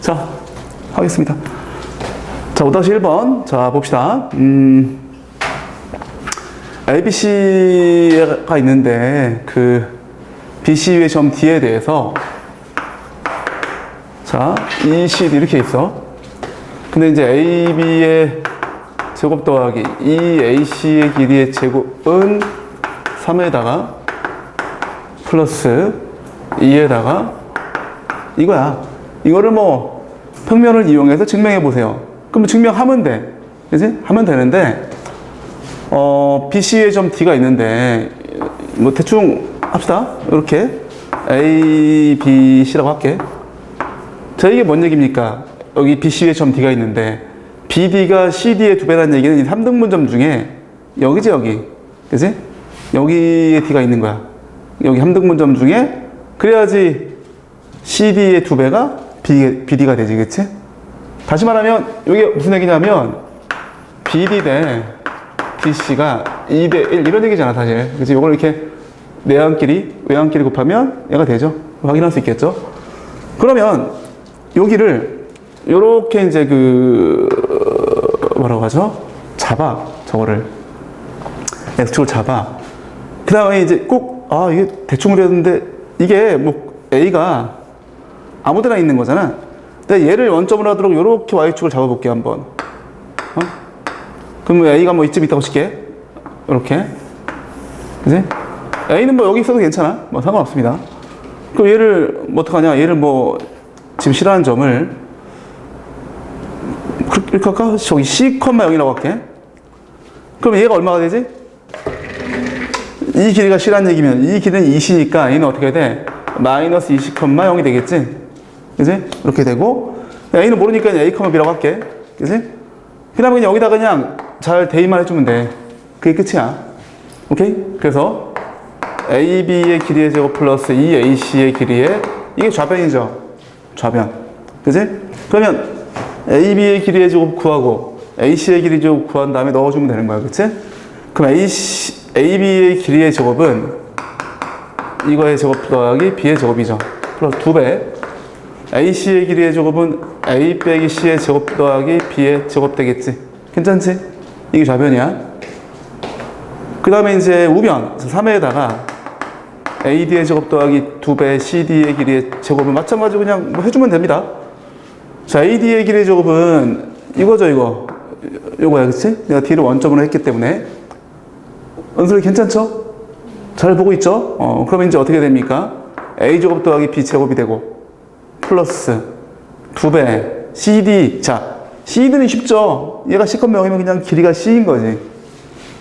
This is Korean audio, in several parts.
자, 하겠습니다. 자, 5-1번. 자, 봅시다. ABC가 있는데, 그, BC의 점 D에 대해서, 자, ECD 이렇게 있어. 근데 이제 AB의 제곱 더하기 EAC의 길이의 제곱은 3에다가 플러스 2에다가 이거야. 이거를 뭐 평면을 이용해서 증명해 보세요. 그럼 증명하면 돼. 그지? 하면 되는데, BC의 점 D가 있는데, 뭐 대충 합시다. 이렇게 A, B, C라고 할게. 자, 이게 뭔 얘기입니까? 여기 BC의 점 D가 있는데, BD가 CD의 2배라는 얘기는 이 3등분점 중에 여기지, 여기. 그지? 여기에 D가 있는 거야. 여기 3등분점 중에, 그래야지 CD의 2배가 BD가 되지, 그치? 다시 말하면, 이게 무슨 얘기냐면, BD 대 BC가 2대1 이런 얘기잖아, 사실. 그치? 이걸 이렇게 내항끼리, 외항끼리 곱하면 얘가 되죠. 확인할 수 있겠죠? 그러면, 여기를, 요렇게 이제 뭐라고 하죠? 잡아, 저거를. X축을 잡아. 그 다음에 이제 꼭, 이게 대충 그렸는데, 이게 뭐, A가 아무 데나 있는 거잖아. 근데 얘를 원점으로 하도록 요렇게 Y축을 잡아볼게, 한번. 그럼 A가 뭐 이쯤 있다고 칠게. 요렇게. 그지? A는 뭐 여기 있어도 괜찮아. 뭐 상관없습니다. 그럼 얘를 뭐 어떡하냐. 얘를 뭐, 지금 싫어하는 점을, 이렇게 할까? 저기 C,0이라고 할게. 그럼 얘가 얼마가 되지? 이 길이가 C란 얘기면, 이 길이는 2C니까 얘는 어떻게 돼? 마이너스 20,0이 되겠지? 그지? 이렇게 되고, A는 모르니까 A,B라고 할게. 그지? 그 다음에 그냥 여기다 그냥 잘 대입만 해주면 돼. 그게 끝이야. 오케이? 그래서 AB의 길이의 제곱 플러스 EAC의 길이의, 이게 좌변이죠? 좌변. 그지? 그러면 AB의 길이의 제곱 구하고 AC의 길이의 제곱 구한 다음에 넣어주면 되는 거야. 그치? 그럼 AB의 길이의 제곱은 이거의 제곱 더하기 B의 제곱이죠. 플러스 2배. AC의 길이의 제곱은 A 빼기 C의 제곱 더하기 B의 제곱 되겠지. 괜찮지? 이게 좌변이야. 그 다음에 이제 우변. 3에다가 AD의 제곱 더하기 2배 CD의 길이의 제곱은 마찬가지로 그냥 뭐 해주면 됩니다. 자, AD의 길이의 제곱은 이거죠, 이거. 요거야, 그치? 내가 D를 원점으로 했기 때문에. 은솔이 괜찮죠? 잘 보고 있죠? 그러면 이제 어떻게 됩니까? A 제곱 더하기 B 제곱이 되고, 플러스 2배 CD. 자, CD는 쉽죠? 얘가 C,0이면 그냥 길이가 C인 거지.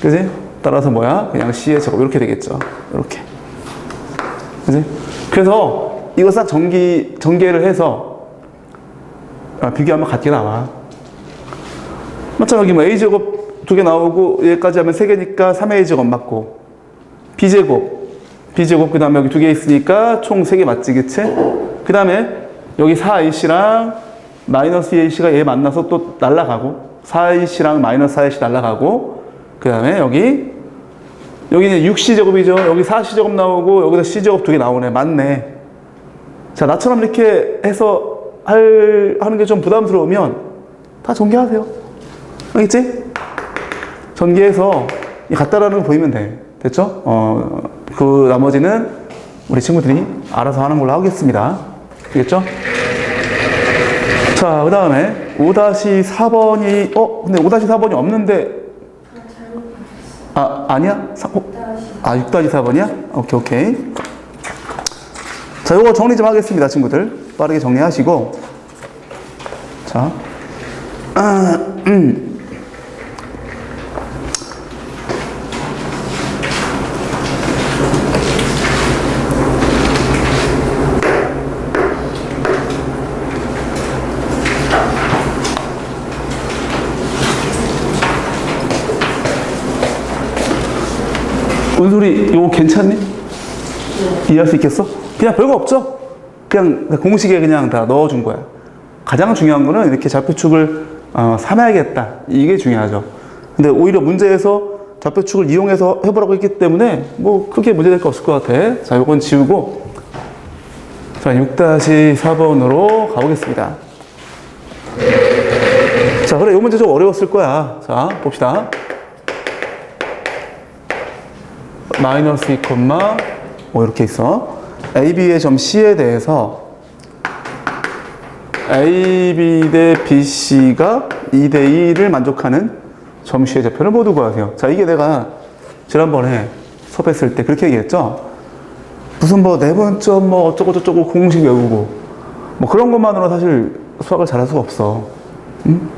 그지? 따라서 뭐야? 그냥 C의 제곱. 이렇게 되겠죠. 이렇게. 그지? 그래서 이거 싹 전개를 해서 비교하면 같게 나와. 맞잖아. 여기 뭐 A제곱 2개 나오고 얘까지 하면 3개니까 3A제곱 맞고, B제곱 그 다음에 여기 2개 있으니까 총 3개 맞지, 그치? 그 다음에 여기 4AC랑 마이너스 2AC가 얘 만나서 또 날라가고, 4AC랑 마이너스 4AC 날라가고, 그 다음에 여기는 6C제곱이죠. 여기 4C제곱 나오고 여기서 C제곱 2개 나오네. 맞네. 자, 나처럼 이렇게 해서 하는 게 좀 부담스러우면 다 전개하세요. 알겠지? 전개해서 같다라는 거 보이면 돼. 됐죠? 그 나머지는 우리 친구들이 알아서 하는 걸로 하겠습니다. 알겠죠? 자, 그 다음에 5-4번이, 근데 5-4번이 없는데, 아니야? 6-4번이야? 오케이. 자, 요거 정리 좀 하겠습니다, 친구들. 빠르게 정리하시고. 자, 은솔이 이거 괜찮니? 이해할 수 있겠어? 그냥 별거 없죠? 그냥 공식에 그냥 다 넣어준 거야. 가장 중요한 거는 이렇게 좌표축을 삼아야겠다. 이게 중요하죠. 근데 오히려 문제에서 좌표축을 이용해서 해보라고 했기 때문에 뭐 크게 문제될 거 없을 것 같아. 자, 요건 지우고 자, 6-4번으로 가보겠습니다. 자, 그래, 이 문제 좀 어려웠을 거야. 자, 봅시다. 마이너스 2, 이렇게 있어. AB의 점 C에 대해서 AB 대 BC가 2대 2를 만족하는 점 C의 좌표를 모두 구하세요. 자, 이게 내가 지난번에 수업했을 때 그렇게 얘기했죠? 무슨 뭐 내분점 뭐 어쩌고저쩌고 공식 외우고 뭐 그런 것만으로 사실 수학을 잘할 수가 없어. 응?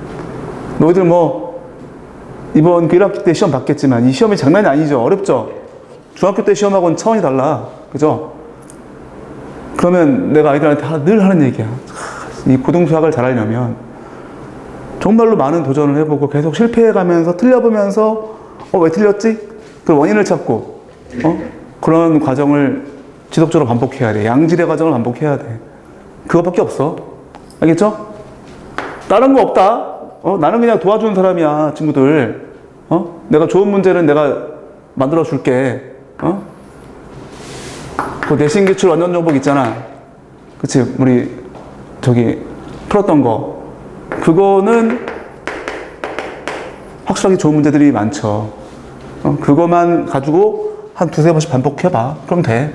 너희들 뭐 이번 1학기 때 시험 봤겠지만 이 시험이 장난이 아니죠. 어렵죠? 중학교 때 시험하고는 차원이 달라. 그죠? 그러면 내가 아이들한테 늘 하는 얘기야. 이 고등수학을 잘하려면 정말로 많은 도전을 해보고 계속 실패해가면서 틀려보면서 왜 틀렸지? 그 원인을 찾고 그런 과정을 지속적으로 반복해야 돼. 양질의 과정을 반복해야 돼. 그것밖에 없어. 알겠죠? 다른 거 없다. 나는 그냥 도와주는 사람이야, 친구들. 내가 좋은 문제는 내가 만들어 줄게. 그 내신 기출 완전 정복 있잖아. 그치? 우리 저기 풀었던 거. 그거는 확실하게 좋은 문제들이 많죠. 그거만 가지고 한 두세 번씩 반복해봐. 그럼 돼.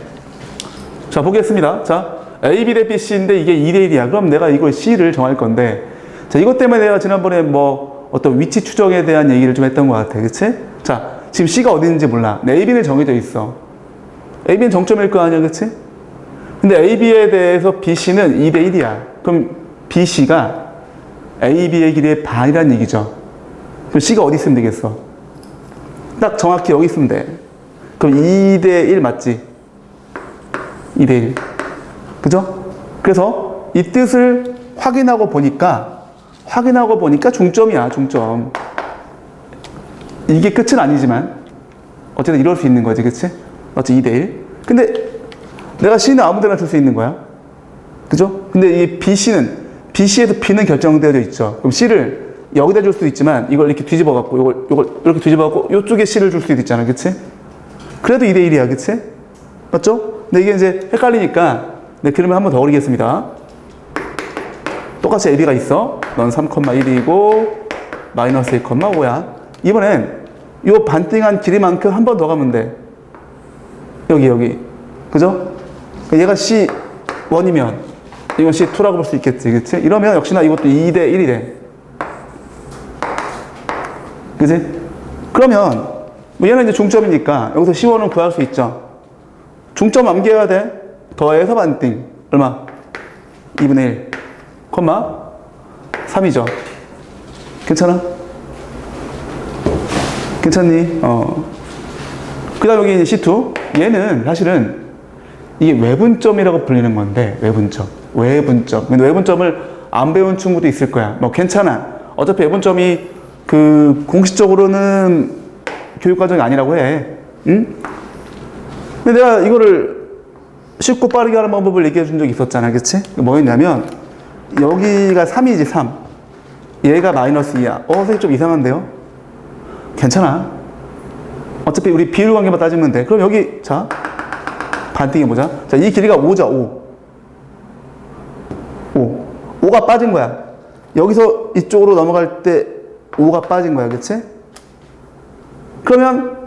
자, 보겠습니다. 자, AB 대 BC인데 이게 2대 1이야. 그럼 내가 이걸 C를 정할 건데, 자, 이것 때문에 내가 지난번에 뭐 어떤 위치 추정에 대한 얘기를 좀 했던 것 같아. 그치? 자, 지금 C가 어디 있는지 몰라. 근데 AB는 정해져 있어. AB는 정점일 거 아니야. 그치? 근데 AB에 대해서 BC는 2대 1이야. 그럼 BC가 AB의 길이의 반이라는 얘기죠. 그럼 C가 어디 있으면 되겠어? 딱 정확히 여기 있으면 돼. 그럼 2대 1 맞지? 2대 1. 그죠? 그래서 이 뜻을 확인하고 보니까 중점이야, 중점. 이게 끝은 아니지만 어쨌든 이럴 수 있는 거지, 그치? 맞지? 2대 1. 근데 내가 C는 아무 데나 줄 수 있는 거야. 그죠? 근데 이 BC에서 B는 결정되어 있죠. 그럼 C를 여기다 줄 수도 있지만 이걸 이렇게 뒤집어 갖고 이걸 이렇게 뒤집어 갖고 이쪽에 C를 줄 수도 있잖아. 그치? 그래도 2대 1이야. 그치? 맞죠? 근데 이게 이제 헷갈리니까 네, 그림을 한번 더 그리겠습니다. 똑같이 AB가 있어. 넌 3,1이고 마이너스 1,5야. 이번엔 이 반띵한 길이만큼 한 번 더 가면 돼. 여기. 그죠? 얘가 C1이면 이건 C2라고 볼 수 있겠지. 그치? 이러면 역시나 이것도 2대 1이 돼. 그치? 그러면 뭐 얘는 이제 중점이니까 여기서 C1은 구할 수 있죠. 중점 암기해야 돼. 더해서 반띵. 얼마? 2분의 1. 콤마 3이죠. 괜찮아? 괜찮니? 그 다음 여기 C2. 얘는 사실은 이게 외분점이라고 불리는 건데, 외분점. 근데 외분점을 안 배운 친구도 있을 거야. 뭐 괜찮아. 어차피 외분점이 그 공식적으로는 교육과정이 아니라고 해. 응? 근데 내가 이거를 쉽고 빠르게 하는 방법을 얘기해 준 적이 있었잖아. 그치? 뭐였냐면, 여기가 3이지, 3. 얘가 마이너스 2야. 선생님 좀 이상한데요? 괜찮아. 어차피 우리 비율 관계만 따지면 돼. 그럼 여기, 자, 반띵해보자. 자, 이 길이가 5죠, 5. 5가 빠진 거야. 여기서 이쪽으로 넘어갈 때 5가 빠진 거야. 그치? 그러면,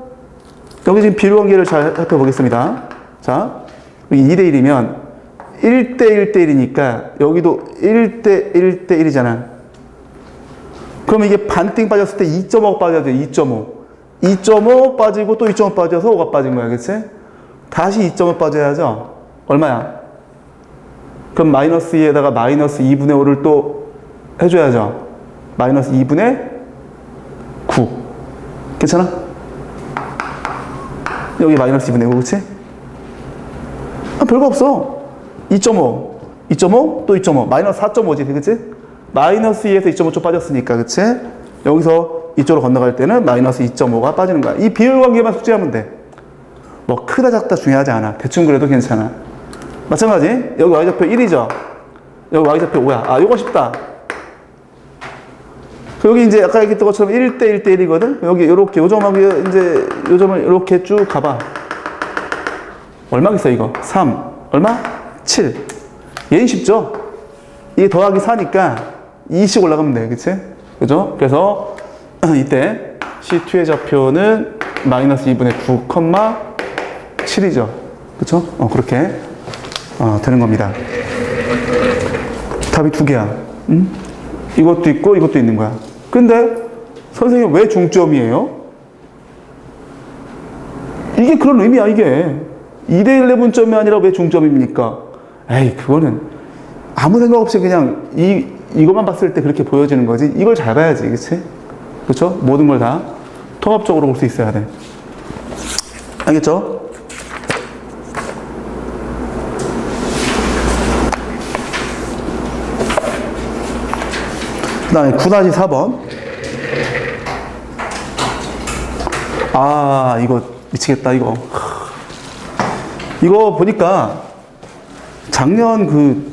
여기 지금 비율 관계를 잘 살펴보겠습니다. 자, 여기 2대 1이면 1대 1대 1이니까 여기도 1대 1대 1이잖아. 그럼 이게 반띵 빠졌을 때 2.5 빠져야 돼. 2.5. 2.5 빠지고 또 2.5 빠져서 5가 빠진 거야. 그치? 다시 2.5 빠져야죠. 얼마야? 그럼 마이너스 2에다가 마이너스 2분의 5를 또 해줘야죠. 마이너스 2분의 9. 괜찮아? 여기 마이너스 2분의 5, 그치? 별거 없어. 2.5, 2.5, 또 2.5. 마이너스 4.5지, 그치? 마이너스 2에서 2.5쪽 빠졌으니까, 그치? 여기서 이쪽으로 건너갈 때는 마이너스 2.5가 빠지는 거야. 이 비율 관계만 숙지하면 돼. 뭐 크다 작다 중요하지 않아. 대충 그래도 괜찮아. 마찬가지. 여기 y좌표 1이죠. 여기 y좌표 5야. 요거 쉽다. 여기 이제 아까 얘기했던 것처럼 1대 1대 1이거든. 여기 요렇게 요 점하고 이제 요 점을 이렇게 쭉 가봐. 얼마겠어 이거? 3. 얼마? 7. 얘는 쉽죠? 이게 더하기 4니까 2씩 올라가면 돼. 그치? 그죠? 그래서 이때 C2의 좌표는 마이너스 2분의 9,7이죠. 그쵸? 그렇게 되는 겁니다. 답이 두 개야. 응? 이것도 있고 이것도 있는 거야. 근데 선생님 왜 중점이에요? 이게 그런 의미야, 이게. 2대1 분점이 아니라 왜 중점입니까? 에이, 그거는 아무 생각 없이 그냥 이것만 봤을 때 그렇게 보여지는 거지. 이걸 잘 봐야지, 그치? 그쵸? 모든 걸 다 통합적으로 볼 수 있어야 돼. 알겠죠? 그 다음에 9-4번. 아, 이거 미치겠다, 이거. 이거 보니까 작년 그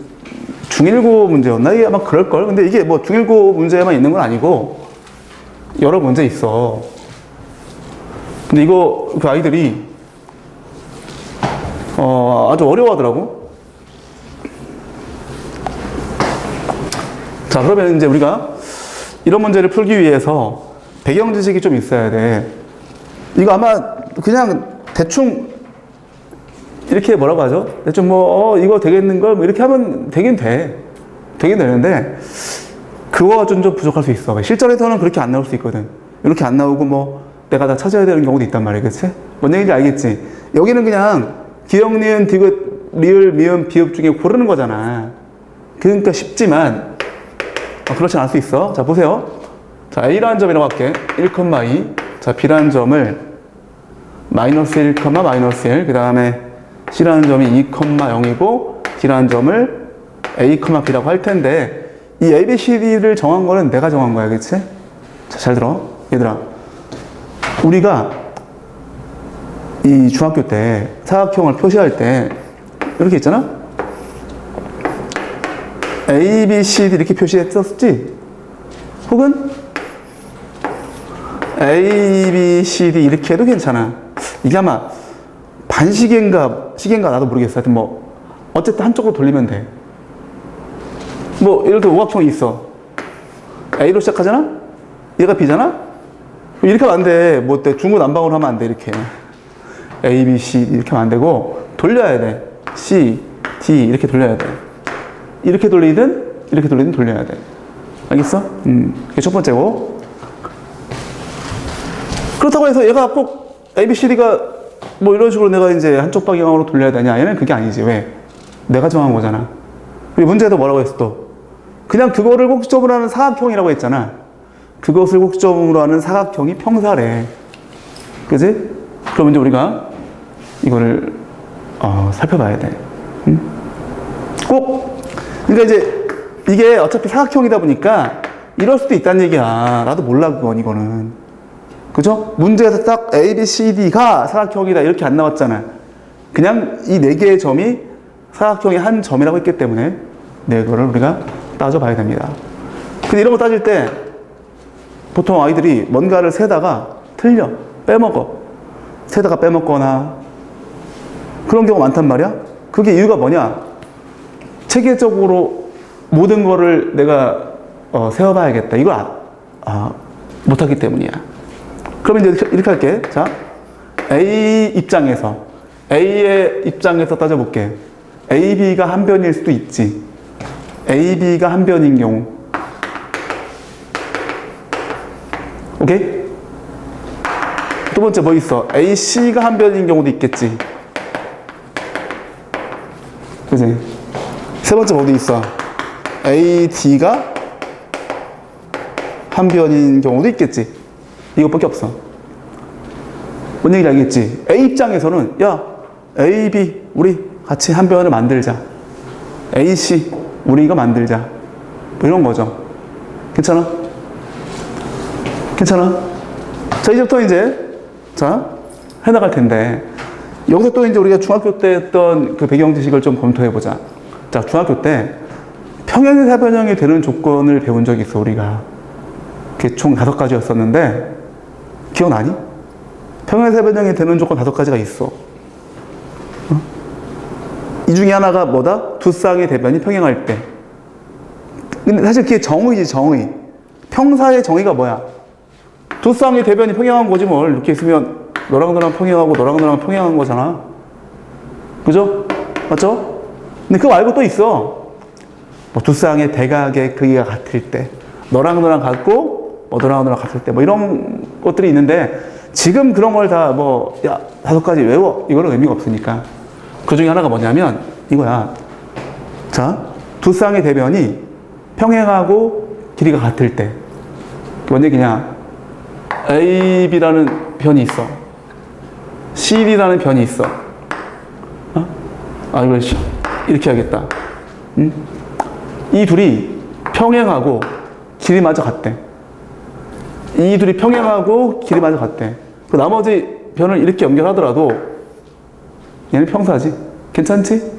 중1고 문제였나? 이게 아마 그럴걸? 근데 이게 뭐 중1고 문제만 있는 건 아니고 여러 문제 있어. 근데 이거 그 아이들이 아주 어려워하더라고. 자, 그러면 이제 우리가 이런 문제를 풀기 위해서 배경 지식이 좀 있어야 돼. 이거 아마 그냥 대충 이렇게 뭐라고 하죠? 대충 이거 되겠는걸? 뭐 이렇게 하면 되긴 돼. 되긴 되는데, 그거가 좀 부족할 수 있어. 실전에서는 그렇게 안 나올 수 있거든. 이렇게 안 나오고 내가 다 찾아야 되는 경우도 있단 말이야. 그치? 뭔 얘기인지 알겠지? 여기는 그냥 기역, 니은, 디귿, 리을, 미음, 비읍 중에 고르는 거잖아. 그러니까 쉽지만, 그렇진 않을 수 있어. 자, 보세요. 자, A라는 점이라고 할게. 1,2. 자, B라는 점을 마이너스 1, 마이너스 1. 그 다음에 C라는 점이 2,0이고, D라는 점을 A, B라고 할 텐데, 이 A, B, C, D를 정한 거는 내가 정한 거야. 그치? 자, 잘 들어. 얘들아. 우리가 이 중학교 때 사각형을 표시할 때, 이렇게 있잖아? A, B, C, D 이렇게 표시했었지? 혹은 A, B, C, D 이렇게 해도 괜찮아. 이게 아마 반시계인가 시계인가 나도 모르겠어. 하여튼 어쨌든 한쪽으로 돌리면 돼. 이렇게 오각형이 있어. A로 시작하잖아? 얘가 B잖아? 이렇게 하면 안 돼. 중구난방으로 하면 안 돼. 이렇게 A, B, C 이렇게 하면 안 되고 돌려야 돼. C, D 이렇게 돌려야 돼. 이렇게 돌리든 돌려야 돼. 알겠어? 그게 첫 번째고. 그렇다고 해서 얘가 꼭 A, B, C, D가 이런 식으로 내가 이제 한쪽 방향으로 돌려야 되냐? 얘는 그게 아니지. 왜? 내가 정한 거잖아. 그리고 문제에도 뭐라고 했어 또? 그냥 그거를 꼭지점으로 하는 사각형이라고 했잖아. 그것을 꼭지점으로 하는 사각형이 평사래. 그지? 그럼 이제 우리가 이거를 살펴봐야 돼. 응? 그러니까 이제 이게 어차피 사각형이다 보니까 이럴 수도 있다는 얘기야. 나도 몰라 이거는. 그죠? 문제에서 딱 A, B, C, D가 사각형이다 이렇게 안 나왔잖아. 그냥 이 네 개의 점이 사각형의 한 점이라고 했기 때문에 그거를 우리가 따져봐야 됩니다. 근데 이런 거 따질 때 보통 아이들이 뭔가를 세다가 틀려, 빼먹어. 세다가 빼먹거나 그런 경우가 많단 말이야. 그게 이유가 뭐냐? 체계적으로 모든 거를 내가 세워봐야겠다. 이걸 못하기 때문이야. 그러면 이제 이렇게 할게. 자, A의 입장에서 따져볼게. A, B가 한 변일 수도 있지. A, B가 한 변인 경우. 오케이? 두 번째 뭐 있어? A, C가 한 변인 경우도 있겠지. 그지? 세 번째 뭐도 있어? A, D가 한 변인 경우도 있겠지. 이것밖에 없어. 뭔 얘기인지 알겠지? A 입장에서는 야, A, B 우리 같이 한 변을 만들자. A, C 우리 이거 만들자. 이런 거죠. 괜찮아? 괜찮아? 자, 이제부터 해나갈 텐데 여기서 또 이제 우리가 중학교 때 했던 그 배경 지식을 좀 검토해보자. 자, 중학교 때 평행사변형이 되는 조건을 배운 적이 있어, 우리가. 그게 총 5가지였었는데, 기억나니? 평행사변형이 되는 조건 5가지가 있어. 이 중에 하나가 뭐다? 두 쌍의 대변이 평행할 때. 근데 사실 그게 정의지, 정의. 평사의 정의가 뭐야? 두 쌍의 대변이 평행한 거지 뭘. 이렇게 있으면 너랑 너랑 평행하고 너랑 너랑 평행한 거잖아. 그죠? 맞죠? 근데 그거 말고 또 있어. 뭐 두 쌍의 대각의 크기가 같을 때, 너랑 너랑 같고 뭐 너랑 너랑 같을 때, 뭐 이런 것들이 있는데 지금 그런 걸 다 뭐 야 5가지 외워 이거는 의미가 없으니까 그 중에 하나가 뭐냐면 이거야. 자, 두 쌍의 대변이 평행하고 길이가 같을 때 뭔 얘기냐? AB라는 변이 있어. CD라는 변이 있어. 어? 아, 이거 이렇게 하겠다. 응? 이 둘이 평행하고 길이마저 같대. 이 둘이 평행하고 길이마저 같대. 그 나머지 변을 이렇게 연결하더라도 얘는 평사지. 괜찮지?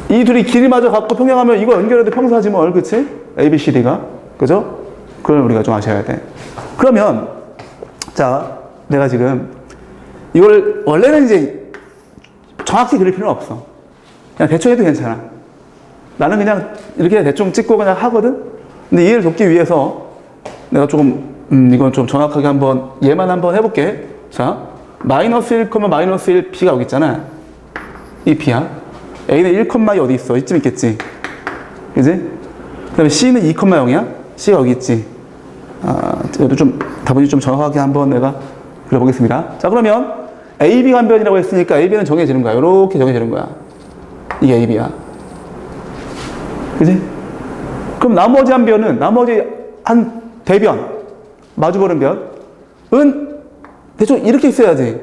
이 둘이 길이마저 같고 평행하면 이거 연결해도 평사지 뭘, 그치? ABCD가. 그죠? 그걸 우리가 좀 아셔야 돼. 그러면, 자, 내가 지금 이걸 원래는 이제 정확히 그릴 필요는 없어. 그냥 대충 해도 괜찮아. 나는 그냥 이렇게 대충 찍고 그냥 하거든? 근데 이해를 돕기 위해서 내가 조금, 이건 좀 정확하게 한번, 얘만 한번 해볼게. 자, 마이너스 1, 마이너스 1, B가 여기 있잖아. 이 B야. A는 1, 어디 있어? 이쯤 있겠지. 그지? 그 다음에 C는 2, 0이야? C가 여기 있지. 아, 그래도 좀, 답변이 좀 정확하게 한번 내가 그려보겠습니다. 자, 그러면 AB가 한 변이라고 했으니까 AB는 정해지는 거야. 이렇게 정해지는 거야. 이게 AB야. 그지? 그럼 나머지 한 변은, 나머지 한 대변, 마주보는 변은 대충 이렇게 있어야지.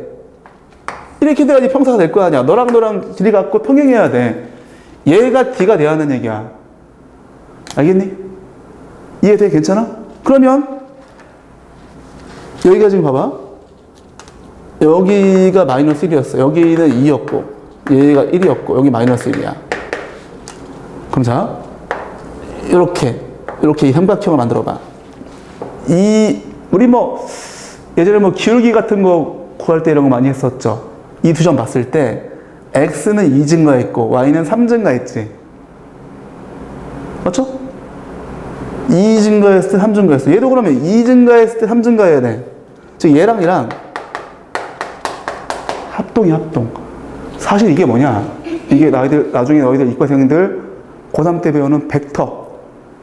이렇게 돼야지 평사가 될 거 아니야. 너랑 너랑 길이 같고 평행해야 돼. 얘가 D가 돼야 하는 얘기야. 알겠니? 이해돼? 괜찮아? 그러면 여기가 지금 봐봐. 여기가 마이너스 1이었어. 여기는 2였고 얘가 1이었고 여기 마이너스 1이야. 그럼 자, 이렇게 이 삼각형을 만들어봐. 우리 뭐 예전에 뭐 기울기 같은 거 구할 때 이런 거 많이 했었죠. 이 두 점 봤을 때 x는 2 증가했고 y는 3 증가했지. 맞죠? 2 증가했을 때 3 증가했어. 얘도 그러면 2 증가했을 때 3 증가해야 돼. 즉 얘랑 얘랑 합동이 합동. 사실 이게 뭐냐? 이게 나중에 너희들 이과생들 고3 때 배우는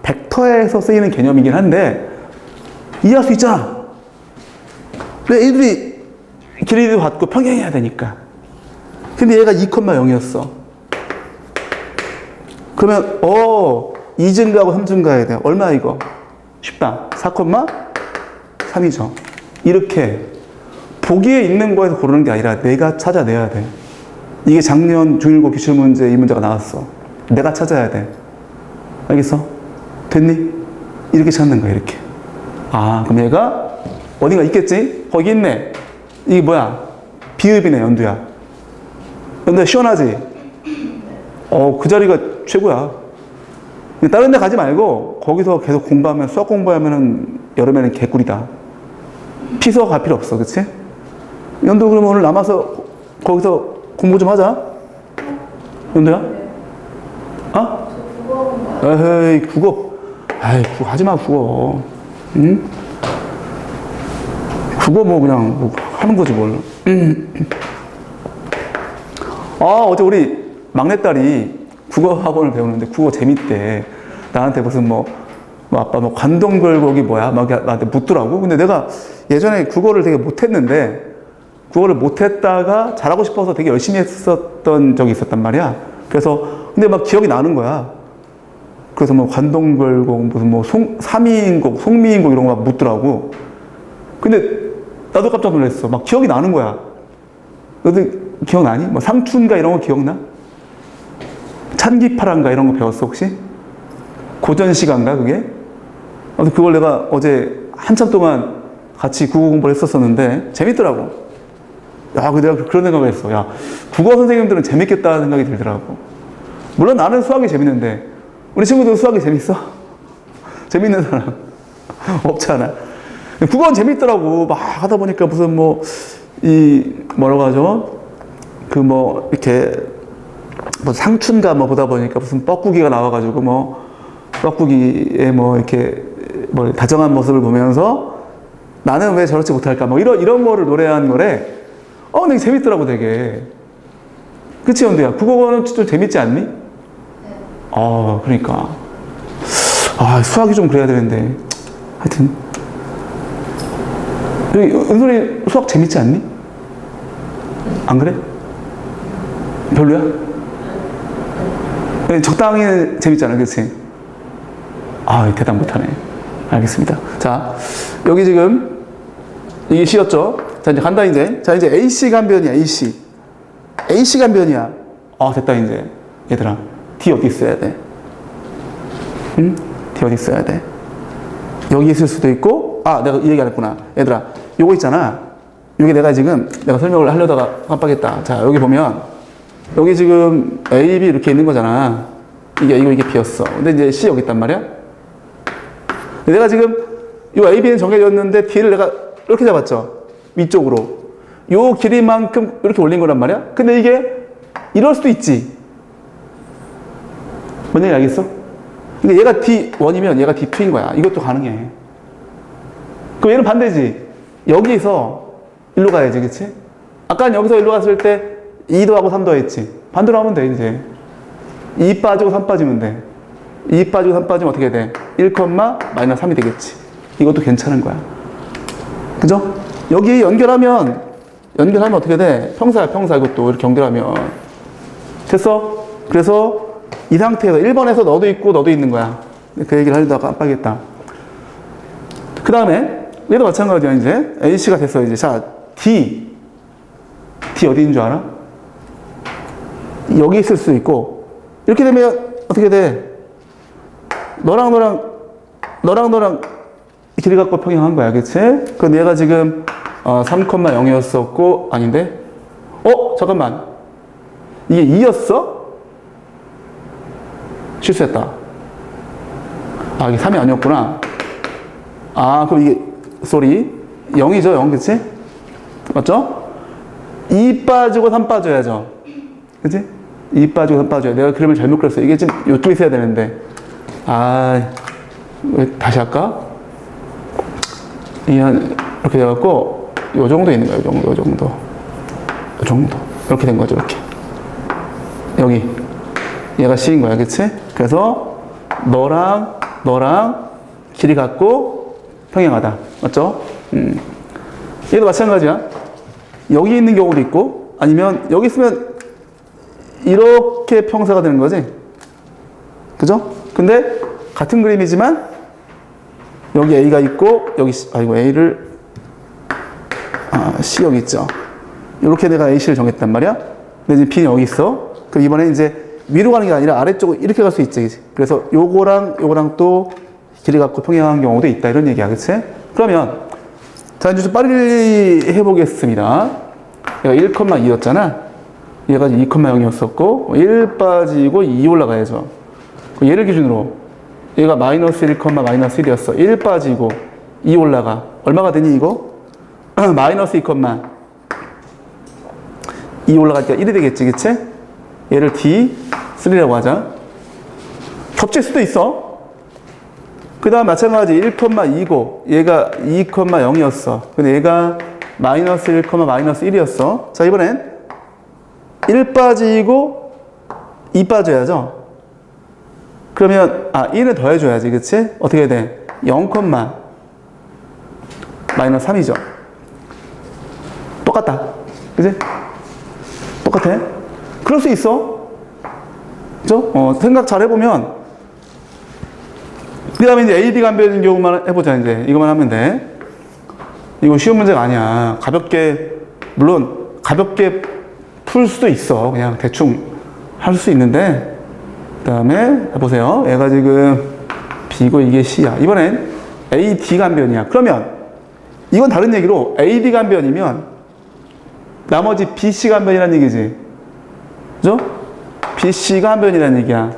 벡터에서 쓰이는 개념이긴 한데 이해할 수 있잖아. 근데 애들이 길이도 같고 평행해야 되니까. 근데 얘가 2,0이었어. 그러면 2 증가하고 3 증가해야 돼. 얼마 이거? 쉽다. 4,3이죠. 이렇게 보기에 있는 거에서 고르는 게 아니라 내가 찾아내야 돼. 이게 작년 중1고 기출문제 이 문제가 나왔어. 내가 찾아야 돼. 알겠어? 됐니? 이렇게 찾는 거야, 이렇게. 아, 그럼 얘가 어딘가 있겠지? 거기 있네. 이게 뭐야? 비읍이네, 연두야. 연두야, 시원하지? 그 자리가 최고야. 다른 데 가지 말고, 거기서 계속 공부하면, 수학 공부하면은, 여름에는 개꿀이다. 피서 갈 필요 없어, 그치? 연두, 그럼 오늘 남아서, 거기서 공부 좀 하자. 연두야? 어? 에이, 국어 하지 마, 국어. 응? 국어 뭐 그냥 뭐 하는 거지 뭘. 어제 우리 막내딸이 국어 학원을 배우는데 국어 재밌대. 나한테 무슨 뭐 아빠 뭐 관동별곡이 뭐야? 막 나한테 묻더라고. 근데 내가 예전에 국어를 되게 못했는데 국어를 못했다가 잘하고 싶어서 되게 열심히 했었던 적이 있었단 말이야. 그래서 근데 막 기억이 나는 거야. 그래서 뭐 관동별곡, 무슨 뭐 삼이인곡, 송미인곡 이런 거 막 묻더라고. 근데 나도 깜짝 놀랐어. 막 기억이 나는 거야. 너도 기억나니? 뭐 상춘가 이런 거 기억나? 찬기파란가 이런 거 배웠어 혹시? 고전시간가 그게? 아무튼 그걸 내가 어제 한참 동안 같이 국어 공부를 했었었는데 재밌더라고. 야, 내가 그런 생각을 했어. 야, 국어 선생님들은 재밌겠다는 생각이 들더라고. 물론 나는 수학이 재밌는데 우리 친구들 수학이 재밌어? 재밌는 사람 없잖아. 국어는 재밌더라고. 막 하다 보니까 무슨 뭐라고 하죠? 이렇게 뭐 상춘가 뭐 보다 보니까 무슨 뻐꾸기가 나와가지고 뭐 뻐꾸기의 뭐 이렇게 뭐 다정한 모습을 보면서 나는 왜 저렇지 못할까 뭐 이런 거를 노래한 거래. 근데 재밌더라고 되게. 그치 연두야? 국어는 좀 재밌지 않니? 그러니까 수학이 좀 그래야 되는데 하여튼 은솔이 수학 재밌지 않니? 안 그래? 별로야? 적당히 재밌잖아, 그치? 대답 못하네. 알겠습니다. 자, 여기 지금 이게 C였죠? 자, 이제 간다, 이제. 자, 이제 AC 간변이야, AC. AC 간변이야. 됐다, 이제. 얘들아. D 어디 있어야 돼? 응? D 어디 있어야 돼? 여기 있을 수도 있고, 내가 이 얘기 안 했구나. 얘들아, 요거 있잖아. 요게 내가 설명을 하려다가 깜빡했다. 자, 여기 보면, 여기 지금 A, B 이렇게 있는 거잖아. 이게 B였어. 근데 이제 C 여기 있단 말이야? 내가 지금, 이 A, B는 정해졌는데, D를 내가 이렇게 잡았죠? 위쪽으로. 요 길이만큼 이렇게 올린 거란 말이야? 근데 이게, 이럴 수도 있지. 뭔 얘기 알겠어? 근데 얘가 D1이면 얘가 D2인 거야. 이것도 가능해. 그럼 얘는 반대지. 여기서 일로 가야지, 그치? 아까 여기서 일로 갔을 때 2도 하고 3도 했지. 반대로 하면 돼, 이제. 2 빠지고 3 빠지면 돼. 2 빠지고 3 빠지면 어떻게 돼? 1, 마이너스 3이 되겠지. 이것도 괜찮은 거야. 그죠? 여기 연결하면 어떻게 돼? 평사야, 평사. 이것도 이렇게 연결하면. 됐어? 그래서 이 상태에서 1번에서 너도 있고 너도 있는 거야. 그 얘기를 하려다가 깜빡했다. 그 다음에 얘도 마찬가지야. 이제 A씨가 됐어. 이제 자 D 어디인 줄 알아? 여기 있을 수 있고 이렇게 되면 어떻게 돼? 너랑 길이 갖고 평행한 거야. 그치? 그럼 얘가 지금 3,0이었었고 아닌데? 잠깐만. 이게 2였어? 실수했다. 이게 3이 아니었구나. 그럼 이게, 0이죠, 0, 그치? 맞죠? 2 빠지고 3 빠져야죠. 그치? 2 빠지고 3 빠져야 돼. 내가 그림을 잘못 그렸어. 이게 지금 이쪽에 있어야 되는데. 왜 다시 할까? 이렇게 돼갖고, 요 정도 있는 거야, 요 정도. 이렇게 된 거죠, 이렇게. 여기. 얘가 C인 거야, 그치? 그래서 너랑 길이 같고 평행하다. 맞죠? 얘도 마찬가지야. 여기 있는 경우도 있고 아니면 여기 있으면 이렇게 평사가 되는 거지. 그죠? 근데 같은 그림이지만 여기 A가 있고 여기 A를 C 여기 있죠. 이렇게 내가 AC를 정했단 말이야. 근데 이제 B는 여기 있어. 그럼 이번에 이제 위로 가는 게 아니라 아래쪽으로 이렇게 갈 수 있지, 그치? 그래서 요거랑 또 길이 갖고 평행한 경우도 있다. 이런 얘기야, 그치? 그러면, 자, 이제 좀 빨리 해보겠습니다. 얘가 1,2였잖아? 얘가 2,0이었었고, 1 빠지고 2 올라가야죠. 얘를 기준으로, 얘가 마이너스 1, 마이너스 1이었어. 1 빠지고 2 올라가. 얼마가 되니, 이거? 마이너스 2, 2 올라갈 때 1이 되겠지, 그치? 얘를 D3라고 하자. 겹칠 수도 있어. 그 다음 마찬가지 1,2고 얘가 2,0이었어. 근데 얘가 마이너스 1, 마이너스 1이었어. 자, 이번엔 1 빠지고 2 빠져야죠. 그러면 1은 더해줘야지, 그치? 어떻게 돼? 0, 마이너스 3이죠. 똑같다. 그치? 똑같아. 그럴 수 있어. 그죠? 생각 잘 해보면. 그 다음에 이제 AD 간변인 경우만 해보자, 이제. 이것만 하면 돼. 이거 쉬운 문제가 아니야. 물론, 가볍게 풀 수도 있어. 그냥 대충 할 수 있는데. 그 다음에 해보세요. 얘가 지금 B고 이게 C야. 이번엔 AD 간변이야. 그러면, 이건 다른 얘기로 AD 간변이면 나머지 BC 간변이라는 얘기지. 그죠? BC가 한 변이라는 얘기야.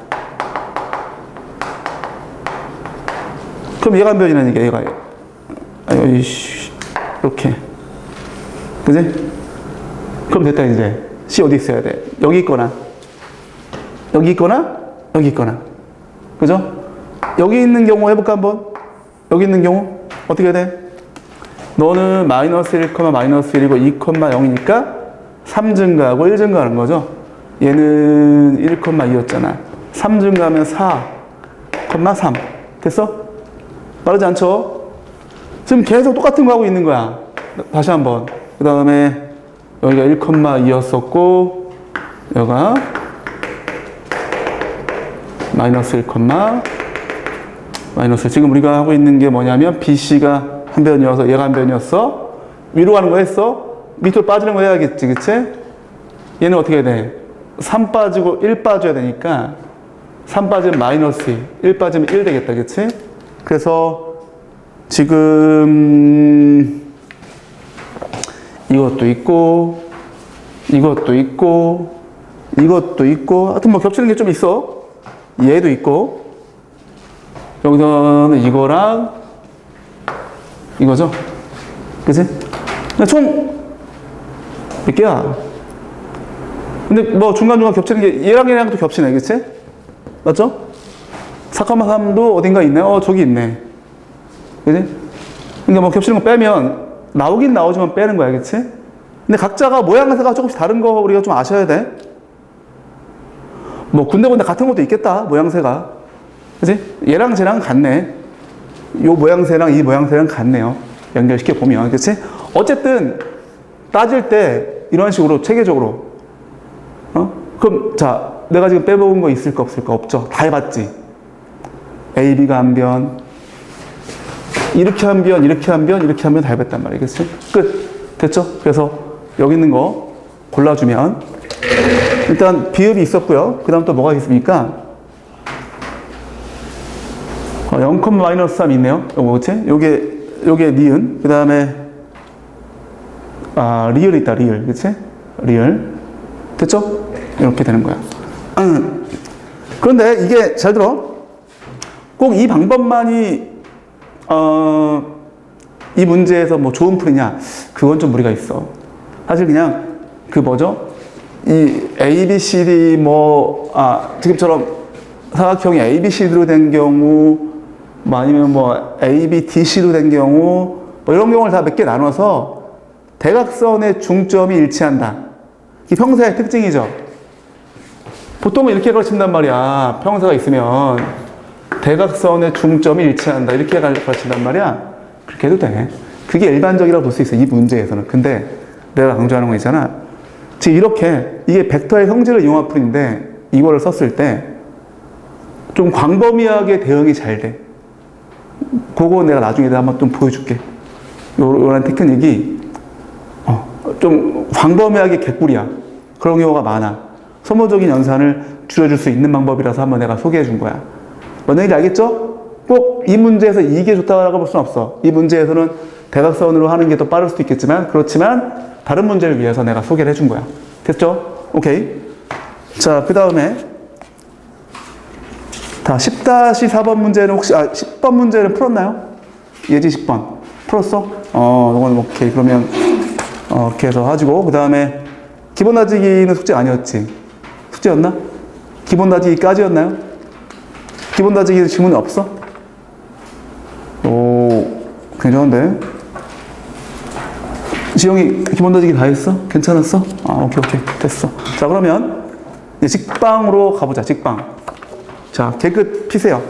그럼 얘가 한 변이라는 얘기야, 얘가. 이렇게. 그지? 그럼 됐다, 이제. C 어디 있어야 돼? 여기 있거나. 그죠? 여기 있는 경우 해볼까 한번? 여기 있는 경우 어떻게 돼? 너는 마이너스 1, 마이너스 1이고 2, 0이니까 3 증가하고 1 증가하는 거죠. 얘는 1, 2였잖아. 3 증가하면 4, 3. 됐어? 빠르지 않죠? 지금 계속 똑같은 거 하고 있는 거야. 다시 한번. 그 다음에 여기가 1, 2였었고 여기가 마이너스 1, 마이너스. 지금 우리가 하고 있는 게 뭐냐면 BC가 한 변이어서 얘가 한 변이었어. 위로 가는 거 했어. 밑으로 빠지는 거 해야겠지, 그치? 얘는 어떻게 해야 돼? 3 빠지고 1 빠져야 되니까 3 빠지면 마이너스 1 빠지면 1 되겠다, 그치? 그래서 지금 이것도 있고 이것도 있고 이것도 있고 하여튼 뭐 겹치는 게 좀 있어. 얘도 있고 여기서는 이거랑 이거죠? 그치? 총 몇 개야? 근데 뭐 중간중간 겹치는 게 얘랑 얘랑도 겹치네, 그치? 맞죠? 4,3도 어딘가 있네? 저기 있네. 그치? 그러니까 뭐 겹치는 거 빼면 나오긴 나오지만 빼는 거야, 그치? 근데 각자가 모양새가 조금씩 다른 거 우리가 좀 아셔야 돼. 뭐 군데군데 같은 것도 있겠다, 모양새가. 그치? 얘랑 쟤랑 같네. 요 모양새랑 이 모양새랑 같네요. 연결시켜 보면, 그치? 어쨌든 따질 때 이런 식으로 체계적으로 그럼 자 내가 지금 빼먹은 거 있을까 없을까? 없죠. 다 해봤지. A, B가 한 변, 이렇게 한 변, 이렇게 한 변, 이렇게 한 변 다 해봤단 말이야, 그치? 끝. 됐죠? 그래서 여기 있는 거 골라주면 일단 비읍이 있었고요. 그 다음 또 뭐가 있습니까? 0, 마이너스 3 있네요. 요거, 그치? 요게 니은. 그 다음에 리을 있다, 리을. 그치? 리을. 됐죠? 이렇게 되는 거야. 그런데 이게, 잘 들어. 꼭 이 방법만이, 이 문제에서 뭐 좋은 풀이냐? 그건 좀 무리가 있어. 사실 그냥, 이 A, B, C, D 지금처럼 사각형이 A, B, C, D로 된 경우, 뭐 아니면 뭐 A, B, D, C로 된 경우, 뭐 이런 경우를 다 몇 개 나눠서 대각선의 중점이 일치한다. 이게 평사의 특징이죠. 보통은 이렇게 가르친단 말이야. 평사가 있으면 대각선의 중점이 일치한다. 이렇게 가르친단 말이야. 그렇게 해도 돼. 그게 일반적이라고 볼 수 있어. 이 문제에서는. 근데 내가 강조하는 거 있잖아. 지금 이렇게 이게 벡터의 성질을 이용한 풀인데 이거를 썼을 때 좀 광범위하게 대응이 잘 돼. 그거 내가 나중에 한번 좀 보여줄게. 요런 테크닉이 좀 광범위하게 개꿀이야. 그런 경우가 많아. 소모적인 연산을 줄여줄 수 있는 방법이라서 한번 내가 소개해 준 거야. 뭔 얘기인지 알겠죠? 꼭 이 문제에서 이게 좋다고 볼 수는 없어. 이 문제에서는 대각선으로 하는 게 더 빠를 수도 있겠지만, 그렇지만 다른 문제를 위해서 내가 소개를 해준 거야. 됐죠? 오케이. 자, 그 다음에 10-4번 문제는 혹시 10번 문제는 풀었나요? 예지 10번 풀었어? 이건 오케이. 그러면 이렇게 해서 가지고 그 다음에 기본 다지기는 숙제 아니었지? 숙제였나? 기본 다지기까지였나요? 기본 다지기 질문이 없어? 오, 괜찮은데? 지영이 기본 다지기 다 했어? 괜찮았어? 오케이. 됐어. 자, 그러면 이제 직방으로 가보자, 직방. 자, 개끝 피세요.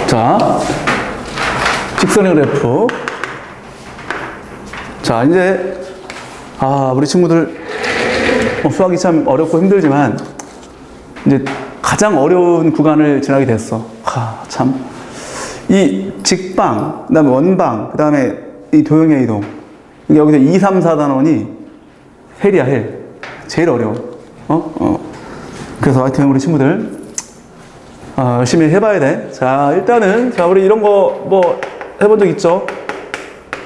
자, 직선의 그래프. 자, 이제, 우리 친구들, 수학이 참 어렵고 힘들지만, 이제 가장 어려운 구간을 지나게 됐어. 참. 이 직방, 그 다음에 원방, 그 다음에 이 도형의 이동. 여기서 2, 3, 4단원이 헬이야, 헬. 제일 어려워. 그래서 하여튼 우리 친구들, 열심히 해봐야 돼. 자, 일단은, 자, 우리 이런 거 뭐 해본 적 있죠?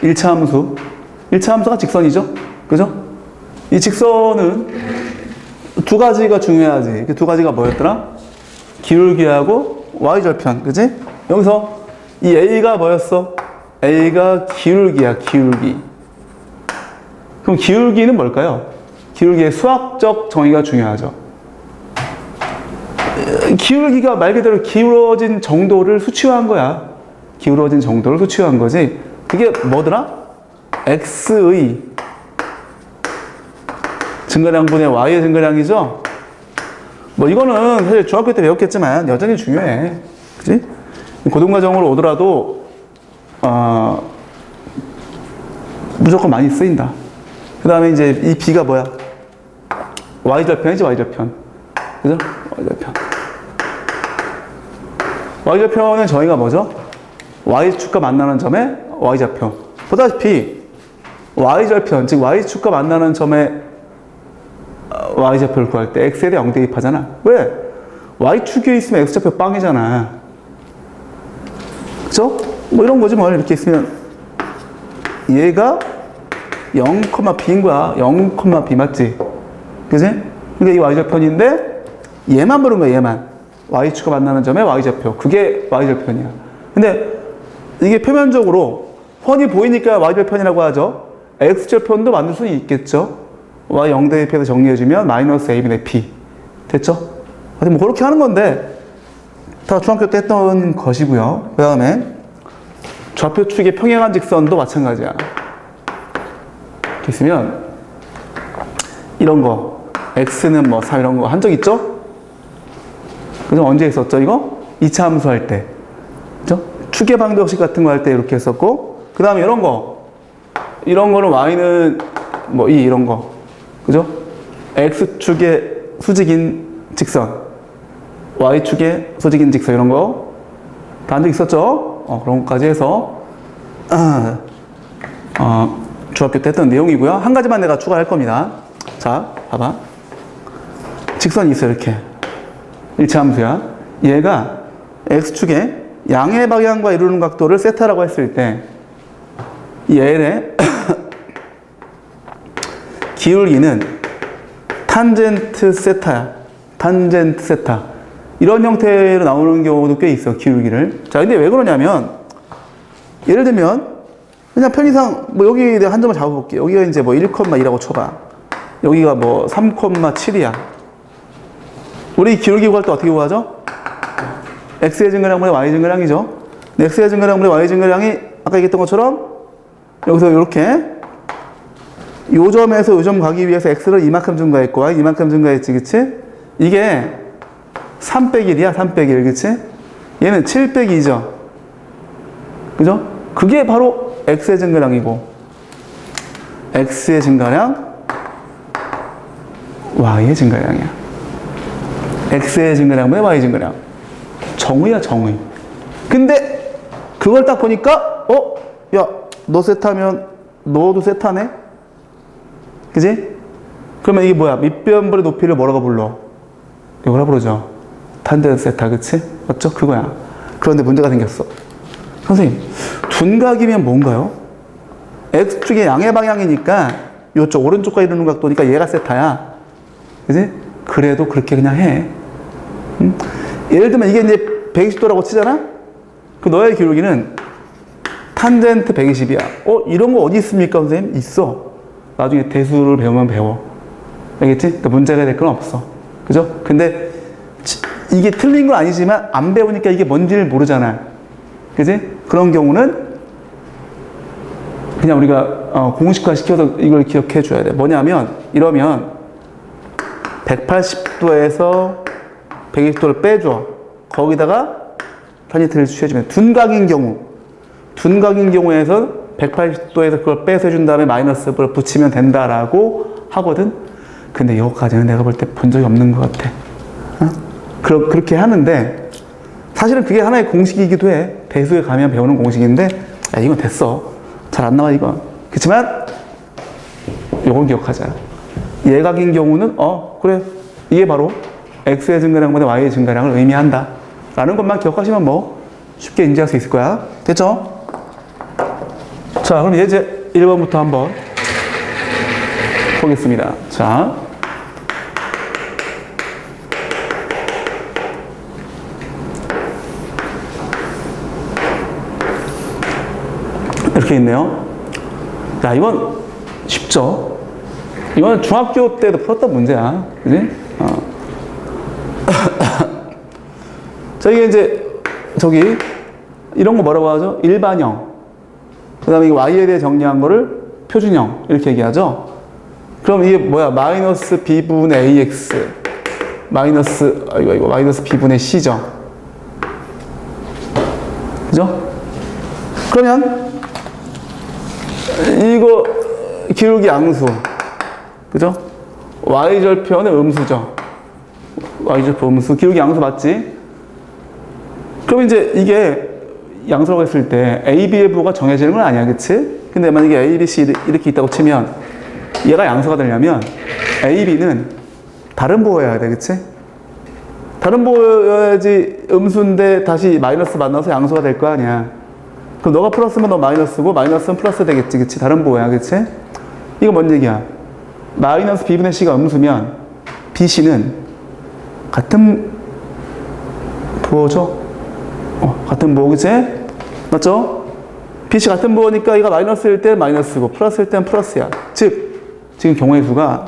1차 함수. 1차 함수가 직선이죠? 그죠? 이 직선은 두 가지가 중요하지. 그 두 가지가 뭐였더라? 기울기하고 y절편. 그지? 여기서 이 A가 뭐였어? A가 기울기야, 기울기. 그럼 기울기는 뭘까요? 기울기의 수학적 정의가 중요하죠. 기울기가 말 그대로 기울어진 정도를 수치화한 거야. 기울어진 정도를 수치화한 거지. 그게 뭐더라? x의 증가량분의 y의 증가량이죠? 뭐 이거는 사실 중학교 때 배웠겠지만 여전히 중요해. 그치? 고등과정으로 오더라도 무조건 많이 쓰인다. 그 다음에 이제 이 b가 뭐야? y절편이지, y절편. 그죠? y절편. y절편은 정의가 뭐죠? y축과 만나는 점의 y좌표. 보다시피 y절편, 즉 y축과 만나는 점의 y좌표를 구할 때 x에 대해 0 대입하잖아. 왜? y축에 있으면 x좌표 빵이잖아. 그죠? 뭐 이런 거지 뭐. 이렇게 있으면 얘가 0,b인 거야. 0,b 맞지? 그지? 그러니까 이 y절편인데 얘만 부른 거야, 얘만. y축과 만나는 점의 y좌표. 그게 y절편이야. 근데 이게 표면적으로 훤히 보이니까 y절편이라고 하죠. x절편도 만들 수는 있겠죠. y 0 대입해서 정리해주면 마이너스 a분의 b. 됐죠? 하여튼 뭐 그렇게 하는 건데 다 중학교 때 했던 것이고요. 그 다음에 좌표축의 평행한 직선도 마찬가지야. 이렇게 있으면 이런 거 x는 뭐 3 이런 거 한 적 있죠? 그죠? 언제 했었죠 이거? 2차 함수 할 때. 그죠? 축의 방정식 같은 거 할 때 이렇게 했었고, 그 다음에 이런 거. 이런 거는 y는 뭐 이런 거. 그죠? x축의 수직인 직선, y축의 수직인 직선 이런 거 다 한 적 있었죠? 그런 것까지 해서 중학교 때 했던 내용이고요. 한 가지만 내가 추가할 겁니다. 자, 봐봐. 직선이 있어, 이렇게. 1차 함수야. 얘가 x축의 양의 방향과 이루는 각도를 세타라고 했을 때 이 L의 기울기는 탄젠트 세타야. 탄젠트 세타. 이런 형태로 나오는 경우도 꽤 있어, 기울기를. 자, 근데 왜 그러냐면, 예를 들면, 그냥 편의상, 뭐 여기 내가 한 점을 잡아볼게. 여기가 이제 뭐 1,2라고 쳐봐. 여기가 뭐 3,7이야. 우리 기울기 구할 때 어떻게 구하죠? x의 증가량분의 y 증가량이죠. x의 증가량분의 y 증가량이 아까 얘기했던 것처럼 여기서 이렇게 요 점에서 요 점 가기 위해서 x를 이만큼 증가했고 y 이만큼 증가했지, 그치? 이게 3 빼기 1이야, 3 빼기 1, 그치? 얘는 7 빼기 2죠. 그죠? 그게 바로 x의 증가량이고, x의 증가량, y의 증가량이야. x의 증가량분의 y 증가량. 정의야, 정의. 근데 그걸 딱 보니까 야, 너 세타면 너도 세타네? 그지? 그러면 이게 뭐야? 밑변분의 높이를 뭐라고 불러? 이거라 부르죠. 탄젠트 세타, 그치? 맞죠? 그거야. 그런데 문제가 생겼어. 선생님, 둔각이면 뭔가요? x축의 양의 방향이니까 이쪽 오른쪽과 이루는 각도니까 얘가 세타야. 그지? 그래도 그렇게 그냥 해. 응? 예를 들면 이게 이제 120도라고 치잖아? 그 너의 기울기는 탄젠트 120이야. 이런 거 어디 있습니까, 선생님? 있어. 나중에 대수를 배우면 배워. 알겠지? 그러니까 문제가 될 건 없어. 그죠? 근데 이게 틀린 건 아니지만 안 배우니까 이게 뭔지를 모르잖아. 그지? 그런 경우는 그냥 우리가 공식화 시켜서 이걸 기억해 줘야 돼. 뭐냐면 이러면 180도에서 120도를 빼줘. 거기다가 탄젠트를 취해주면 둔각인 경우에서 180도에서 그걸 빼서 해준 다음에 마이너스를 붙이면 된다라고 하거든. 근데 이거까지는 내가 볼 때 본 적이 없는 것 같아. 그렇게 하는데 사실은 그게 하나의 공식이기도 해. 배수에 가면 배우는 공식인데, 야, 이건 됐어. 잘 안 나와, 이건. 그렇지만, 요건 기억하자. 예각인 경우는, 그래. 이게 바로 x의 증가량보다 y의 증가량을 의미한다. 라는 것만 기억하시면 뭐, 쉽게 인지할 수 있을 거야. 됐죠? 자, 그럼 이제 1번부터 한번 보겠습니다. 자. 이렇게 있네요. 자, 이건 쉽죠? 이건 중학교 때도 풀었던 문제야. 그지? 자, 이게 이제, 이런 거 뭐라고 하죠? 일반형. 그 다음에 이 y에 대해 정리한 거를 표준형. 이렇게 얘기하죠? 그럼 이게 뭐야? 마이너스 b분의 ax. 마이너스 b분의 c죠? 그죠? 그러면, 이거, 기울기 양수. 그죠? y절편의 음수죠? y절편 음수. 기울기 양수 맞지? 그럼 이제 이게 양수라고 했을 때 A, B의 부호가 정해지는 건 아니야, 그치? 근데 만약에 A, B, C 이렇게 있다고 치면 얘가 양수가 되려면 A, B는 다른 부호여야 돼, 그치? 다른 부호여야지 음수인데 다시 마이너스 만나서 양수가 될 거 아니야. 그럼 너가 플러스면 너 마이너스고 마이너스는 플러스 되겠지, 그치? 다른 부호야, 그치? 이거 뭔 얘기야? 마이너스 B분의 C가 음수면 BC는 같은 부호죠? 같은 부호, 그치? 맞죠? BC 같은 부호니까 이가 마이너스일 때 마이너스고 플러스일 땐 플러스야. 즉, 지금 경우의 수가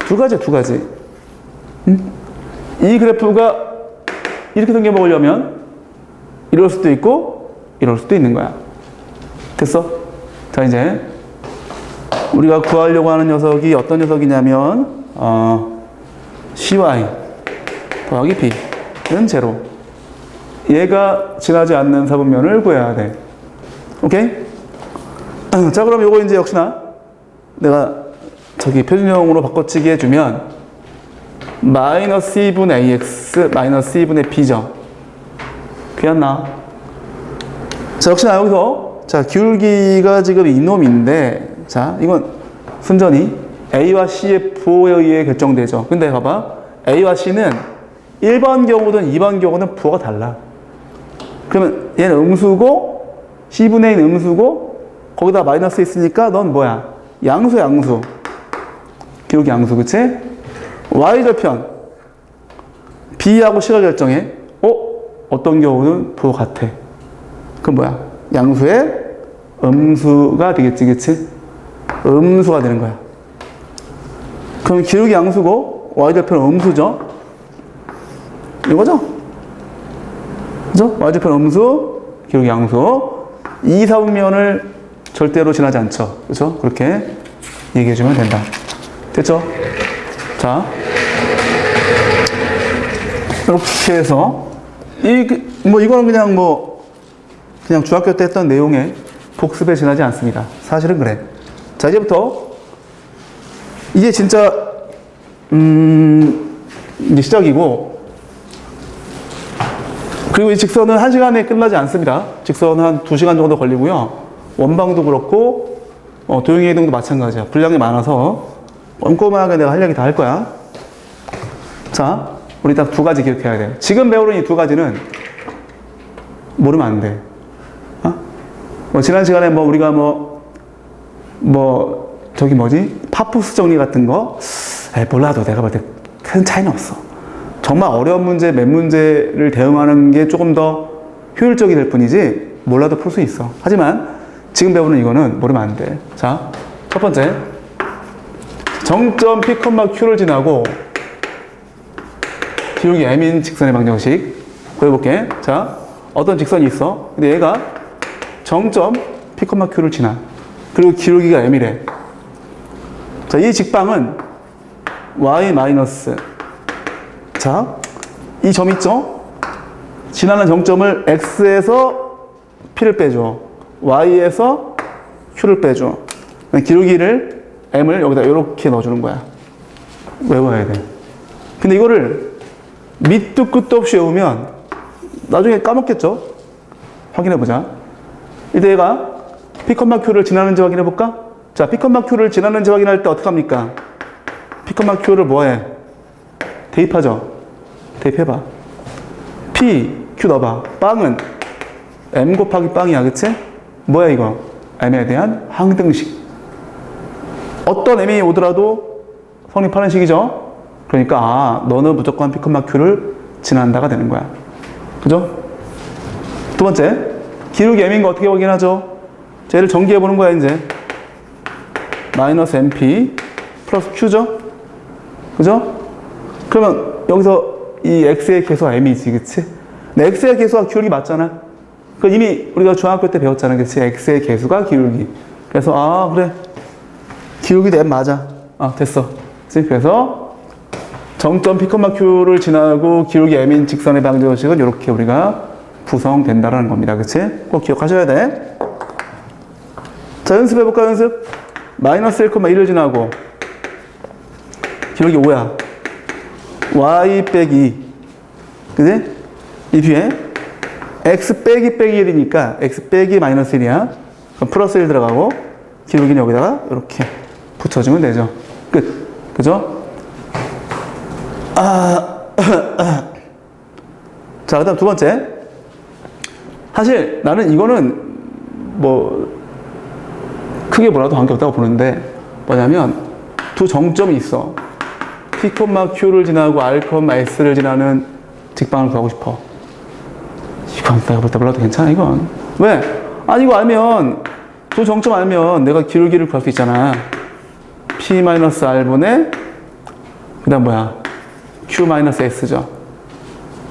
두 가지. 이 그래프가 이렇게 생겨 먹으려면 이럴 수도 있고 이럴 수도 있는 거야. 됐어? 자, 이제 우리가 구하려고 하는 녀석이 어떤 녀석이냐면 CY 더하기 B는 제로. 얘가 지나지 않는 사분면을 구해야 돼. 오케이? 자, 그럼 요거 이제 역시나 내가 표준형으로 바꿔치기 해주면 마이너스 2분의 AX 마이너스 2분의 B죠. 귀찮나? 자, 역시나 여기서 기울기가 지금 이놈인데, 자, 이건 순전히 A와 C의 부호에 의해 결정되죠. 근데 봐봐. A와 C는 1번 경우든 2번 경우는 부호가 달라. 그러면 얘는 음수고 C분의 1은 음수고 거기다 마이너스 있으니까 넌 뭐야? 양수. 기울기 양수, 그치? Y절편 B하고 C가 결정해. 어떤 경우는 부호 같아. 그럼 뭐야? 양수의 음수가 되겠지, 그치? 음수가 되는 거야. 그럼 기울기 양수고 Y절편은 음수죠? 이거죠? 그죠? Y절편 음수, 기울기 양수. 이 사분면을 절대로 지나지 않죠. 그죠? 그렇게 얘기해주면 된다. 됐죠? 자. 이렇게 해서, 이거는 그냥 중학교 때 했던 내용에 복습에 지나지 않습니다. 사실은 그래. 자, 이제부터, 이게 진짜, 이제 시작이고, 그리고 이 직선은 1시간에 끝나지 않습니다. 직선은 한 2시간 정도 걸리고요. 원방도 그렇고, 도형의 이동도 마찬가지야. 분량이 많아서 꼼꼼하게 내가 할 얘기 다 할 거야. 자, 우리 딱 2가지 기억해야 돼. 지금 배우는 이 2가지는 모르면 안 돼. 지난 시간에 우리가 파푸스 정리 같은 거, 몰라도 내가 볼 때 큰 차이는 없어. 정말 어려운 문제, 몇 문제를 대응하는 게 조금 더 효율적이 될 뿐이지, 몰라도 풀 수 있어. 하지만, 지금 배우는 이거는 모르면 안 돼. 자, 첫 번째. 정점 P, Q를 지나고, 기울기 M인 직선의 방정식. 보여볼게. 자, 어떤 직선이 있어. 근데 얘가 정점 P, Q를 지나. 그리고 기울기가 M이래. 자, 이 직방은 Y 마이너스. 자, 이 점 있죠? 지나는 정점을 X에서 P를 빼줘. Y에서 Q를 빼줘. 기울기를 M을 여기다 이렇게 넣어주는 거야. 외워야 돼. 근데 이거를 밑도 끝도 없이 외우면 나중에 까먹겠죠? 확인해보자. 이때 얘가 P, Q를 지나는지 확인해볼까? 자, P, Q를 지나는지 확인할 때 어떡합니까? P, Q를 뭐해? 대입하죠? 대입해봐. P, Q 넣어봐. 빵은 M 곱하기 빵이야, 그치? 뭐야 이거? M에 대한 항등식. 어떤 M이 오더라도 성립하는 식이죠? 그러니까 아, 너는 무조건 P, Q를 지난다가 되는 거야. 그죠? 두 번째, 기울기 M인 거 어떻게 확인하죠? 자, 얘를 전기해보는 거야, 이제. 마이너스 MP 플러스 Q죠? 그죠? 그러면 여기서 이 X의 개수가 M이지, 그치? 근데 X의 개수가 기울기 맞잖아? 그 이미 우리가 중학교 때 배웠잖아, 그치? X의 개수가 기울기. 그래서, 아, 그래. 기울기도 M 맞아. 아, 됐어. 그치? 그래서 정점 P, Q를 지나고 기울기 M인 직선의 방정식은 이렇게 우리가 구성된다라는 겁니다. 그치? 꼭 기억하셔야 돼. 자, 연습해볼까, 연습? 마이너스 1,1을 지나고 기울기 5야. y 빼기, 그지? 이 뒤에 x 빼기 빼기 1이니까 x 빼기 마이너스 1이야. 그럼 플러스 1 들어가고 기울기는 여기다가 이렇게 붙여주면 되죠. 끝. 그죠? 자, 그 다음 두 번째. 사실 나는 이거는 뭐 크게 뭐라도 관계없다고 보는데 뭐냐면 두 정점이 있어. P, Q를 지나고 R, S를 지나는 직방을 구하고 싶어. 이건 내가 볼 때 몰라도 괜찮아, 이건. 왜? 아니, 이거 알면, 두 정점 알면 내가 기울기를 구할 수 있잖아. P-R분의, 그 다음 뭐야? Q-S죠.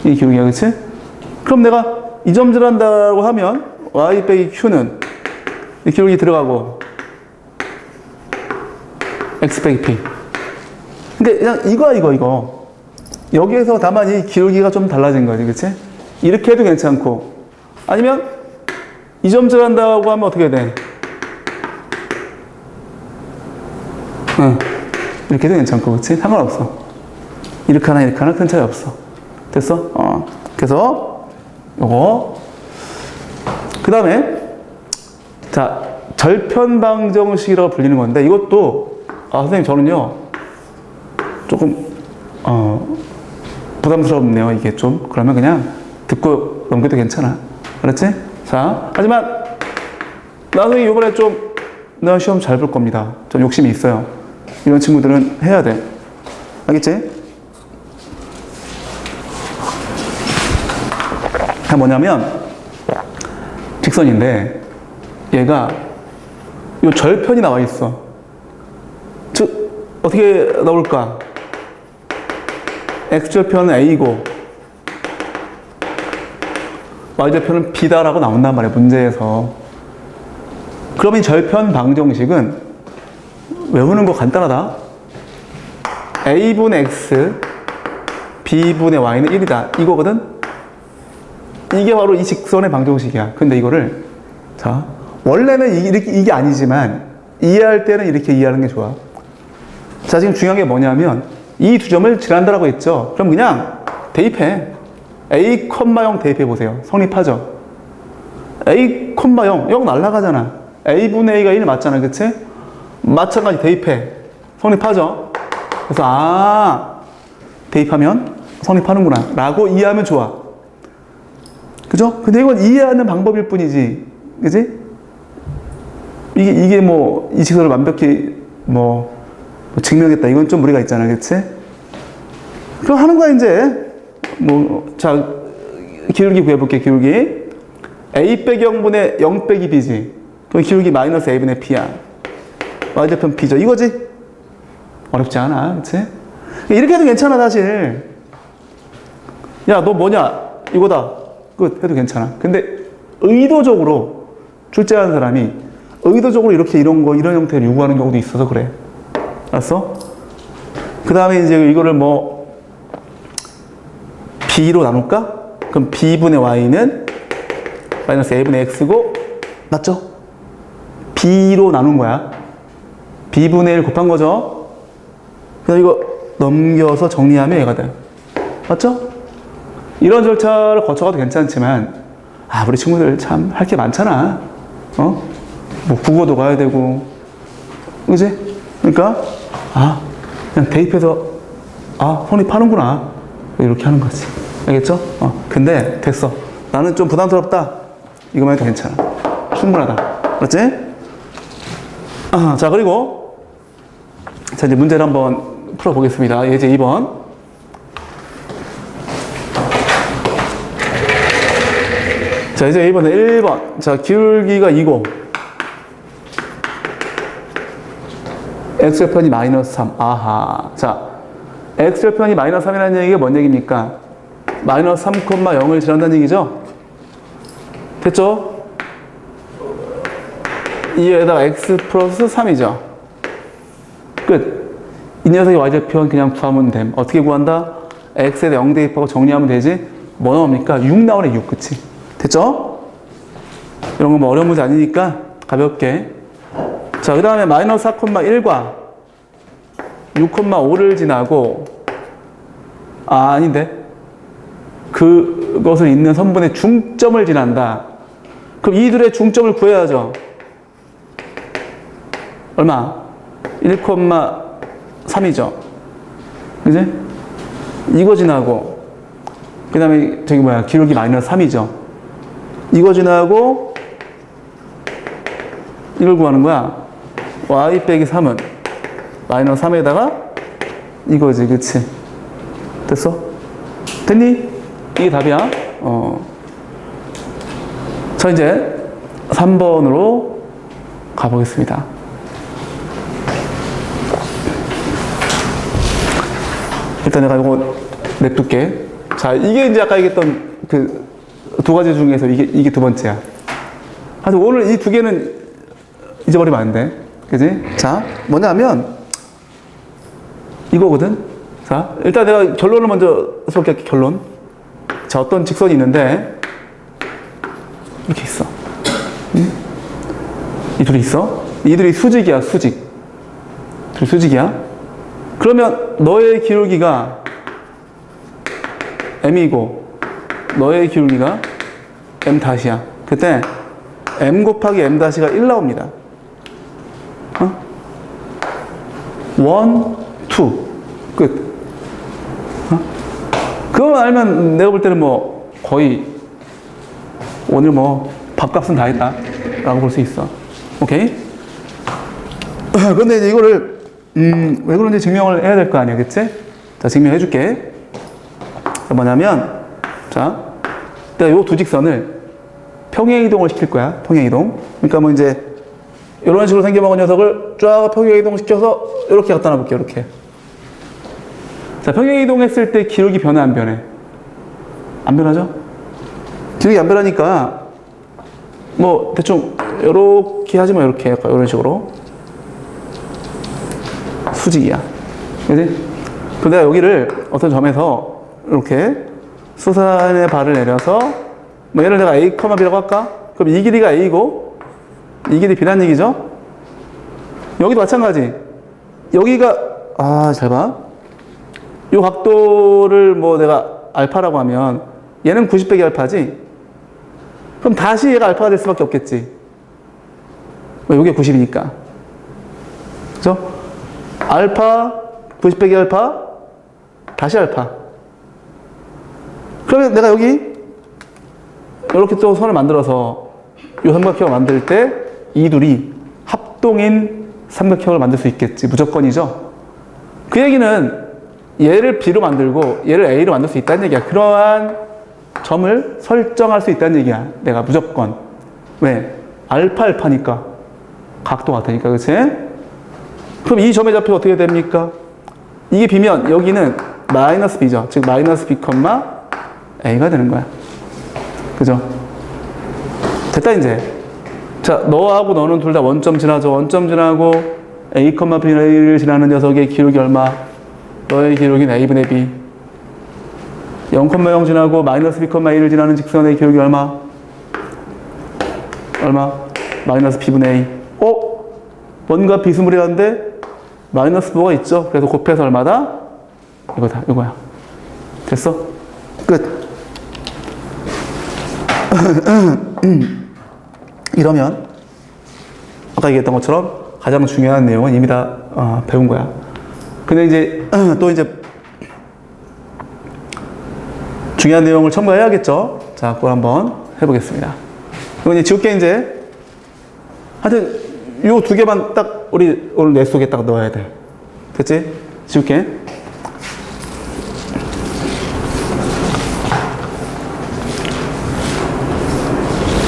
이 기울기야, 그치? 그럼 내가 이 점 지난다고 하면, Y 빼기 Q는 이 기울기 들어가고, X 빼기 P. 근데 그냥 이거. 여기에서 다만 이 기울기가 좀 달라진 거지, 그치? 이렇게 해도 괜찮고. 아니면, 이 점 지난다고 하면 어떻게 돼? 이렇게 해도 괜찮고, 그치? 상관없어. 이렇게 하나 큰 차이 없어. 됐어? 그래서, 요거. 그 다음에, 자, 절편방정식이라고 불리는 건데, 이것도, 선생님, 저는요, 조금 부담스럽네요, 이게 좀. 그러면 그냥 듣고 넘겨도 괜찮아. 알았지? 자, 하지만 나중에 이번에 좀 내가 시험 잘 볼 겁니다. 좀 욕심이 있어요. 이런 친구들은 해야 돼. 알겠지? 뭐냐면 직선인데 얘가 요 절편이 나와 있어. 즉 어떻게 나올까? X절편은 A고 Y절편은 B다라고 나온단 말이야, 문제에서. 그러면 이 절편 방정식은 외우는 거 간단하다. A분의 X, B분의 Y는 1이다. 이거거든? 이게 바로 이 직선의 방정식이야. 근데 이거를, 자, 원래는 이게 아니지만 이해할 때는 이렇게 이해하는 게 좋아. 자, 지금 중요한 게 뭐냐면 이 두 점을 지난다라고 했죠. 그럼 그냥 대입해. A, 0 대입해 보세요. 성립하죠. A, 0 날라가잖아. A분의 A가 1 맞잖아, 그치? 마찬가지 대입해. 성립하죠. 그래서 대입하면 성립하는구나 라고 이해하면 좋아. 그죠? 근데 이건 이해하는 방법일 뿐이지, 그지? 이게 뭐 이 직선을 완벽히 뭐 증명했다, 이건 좀 무리가 있잖아, 그치? 그럼 하는 거야, 이제. 자, 기울기 구해볼게, 기울기. A 빼기 0분의 0 빼기 B지. 그럼 기울기 마이너스 A분의 P야. Y절편 P죠. 이거지? 어렵지 않아, 그치? 이렇게 해도 괜찮아, 사실. 야, 너 뭐냐? 이거다. 끝. 해도 괜찮아. 근데 의도적으로 출제하는 사람이 의도적으로 이렇게 이런 형태를 요구하는 경우도 있어서 그래. 알았어? 그 다음에 이제 이거를 B로 나눌까? 그럼 B분의 Y는 마이너스 A분의 X고, 맞죠? B로 나눈 거야. B분의 1 곱한 거죠? 그래서 이거 넘겨서 정리하면 얘가 돼. 맞죠? 이런 절차를 거쳐가도 괜찮지만, 아, 우리 친구들 참 할 게 많잖아. 뭐 국어도 가야 되고, 그지? 그러니까, 그냥 대입해서, 성립하는구나. 이렇게 하는 거지. 알겠죠? 근데 됐어. 나는 좀 부담스럽다. 이거만 해도 괜찮아. 충분하다. 그렇지? 자, 그리고, 자, 이제 문제를 한번 풀어보겠습니다. 예제 2번. 자, 이제 2번에 1번. 자, 기울기가 2고, x절편이 마이너스 3. 아하. 자, x절편이 마이너스 3이라는 얘기가 뭔 얘기입니까? 마이너스 3,0을 지난다는 얘기죠? 됐죠? 2에다가 x 플러스 3이죠? 끝. 이 녀석의 y절편 그냥 구하면 됨. 어떻게 구한다? x에다 0 대입하고 정리하면 되지? 뭐 나옵니까? 6 나오네, 6. 그치? 됐죠? 이런 거 뭐 어려운 문제 아니니까 가볍게. 자, 그 다음에 마이너스 4,1과 6,5를 지나고, 아닌데. 그것을 잇는 선분의 중점을 지난다. 그럼 이 둘의 중점을 구해야죠. 얼마? 1,3이죠. 그지? 이거 지나고, 그 다음에 저기 뭐야, 기울기 마이너스 3이죠. 이거 지나고, 이걸 구하는 거야. y 빼기 3은 마이너스 3에다가 이거지, 그치? 됐어? 됐니? 이게 답이야. 자, 이제 3번으로 가보겠습니다. 일단 내가 이거 냅둘게. 자, 이게 이제 아까 얘기했던 그 두 가지 중에서 이게 두 번째야. 하여튼 오늘 이 두 개는 잊어버리면 안 돼. 그지? 자, 뭐냐 하면 이거거든. 자, 일단 내가 결론을 먼저 써볼게. 결론. 자, 어떤 직선이 있는데 이렇게 있어. 응? 이 둘이 있어. 이들이 수직이야, 수직. 둘이 수직이야. 그러면 너의 기울기가 m이고 너의 기울기가 m 다시야. 그때 m 곱하기 m 다시가 1 나옵니다. 1, 2. 끝. 그거만 알면 내가 볼 때는 뭐 거의 오늘 뭐 밥값은 다 했다 라고 볼 수 있어. 오케이? 근데 이제 이거를 왜 그런지 증명을 해야 될 거 아니야, 그치? 자, 증명해 줄게. 뭐냐면, 자, 내가 요 두 직선을 평행이동을 시킬 거야. 평행이동. 그러니까 뭐 이제 이런 식으로 생겨먹은 녀석을 쫙 평행이동 시켜서 이렇게 갖다 놔볼게. 이렇게. 자, 평행이동했을 때 기울기 변해 안 변해? 안 변하죠? 기울기 안 변하니까 뭐 대충 이렇게 하지 마. 이렇게 약간 이런 식으로 수직이야. 그지? 그럼 내가 여기를 어떤 점에서 이렇게 수산의 발을 내려서 뭐 얘를 내가 A, B라고 할까? 그럼 이 길이가 A고 이 길이 B란 얘기죠? 여기도 마찬가지. 여기가 잘 봐. 이 각도를 뭐 내가 알파라고 하면 얘는 90 빼기 알파지? 그럼 다시 얘가 알파가 될 수밖에 없겠지. 여기가 90이니까. 그죠? 알파, 90 빼기 알파, 다시 알파. 그러면 내가 여기 이렇게 또 선을 만들어서 이 삼각형을 만들 때 이 둘이 합동인 삼각형을 만들 수 있겠지. 무조건이죠. 그 얘기는 얘를 B로 만들고 얘를 A로 만들 수 있다는 얘기야. 그러한 점을 설정할 수 있다는 얘기야. 내가 무조건. 왜? 알파니까. 각도 같으니까. 그치? 그럼 이 점의 좌표 어떻게 됩니까? 이게 B면 여기는 마이너스 B죠. 즉 마이너스 B, A가 되는 거야. 그죠? 됐다 이제. 자, 너하고 너는 둘 다 원점 지나죠. 원점 지나고 A, B를 지나는 녀석의 기울기 얼마? 너의 기울기는 A분의 B. 0,0 지나고 마이너스 B, A를 지나는 직선의 기울기 얼마? 마이너스 B분의 A. 뭔가 비스무리한데 마이너스 뭐가 있죠? 그래서 곱해서 얼마다? 이거야. 됐어? 끝. 이러면 아까 얘기했던 것처럼 가장 중요한 내용은 이미 다 배운 거야. 근데 이제 또 이제 중요한 내용을 첨가해야겠죠. 자, 그걸 한번 해보겠습니다. 이건 이제 지울게 이제 하여튼 요 두 개만 딱 우리 오늘 뇌 속에 딱 넣어야 돼. 됐지? 지울게.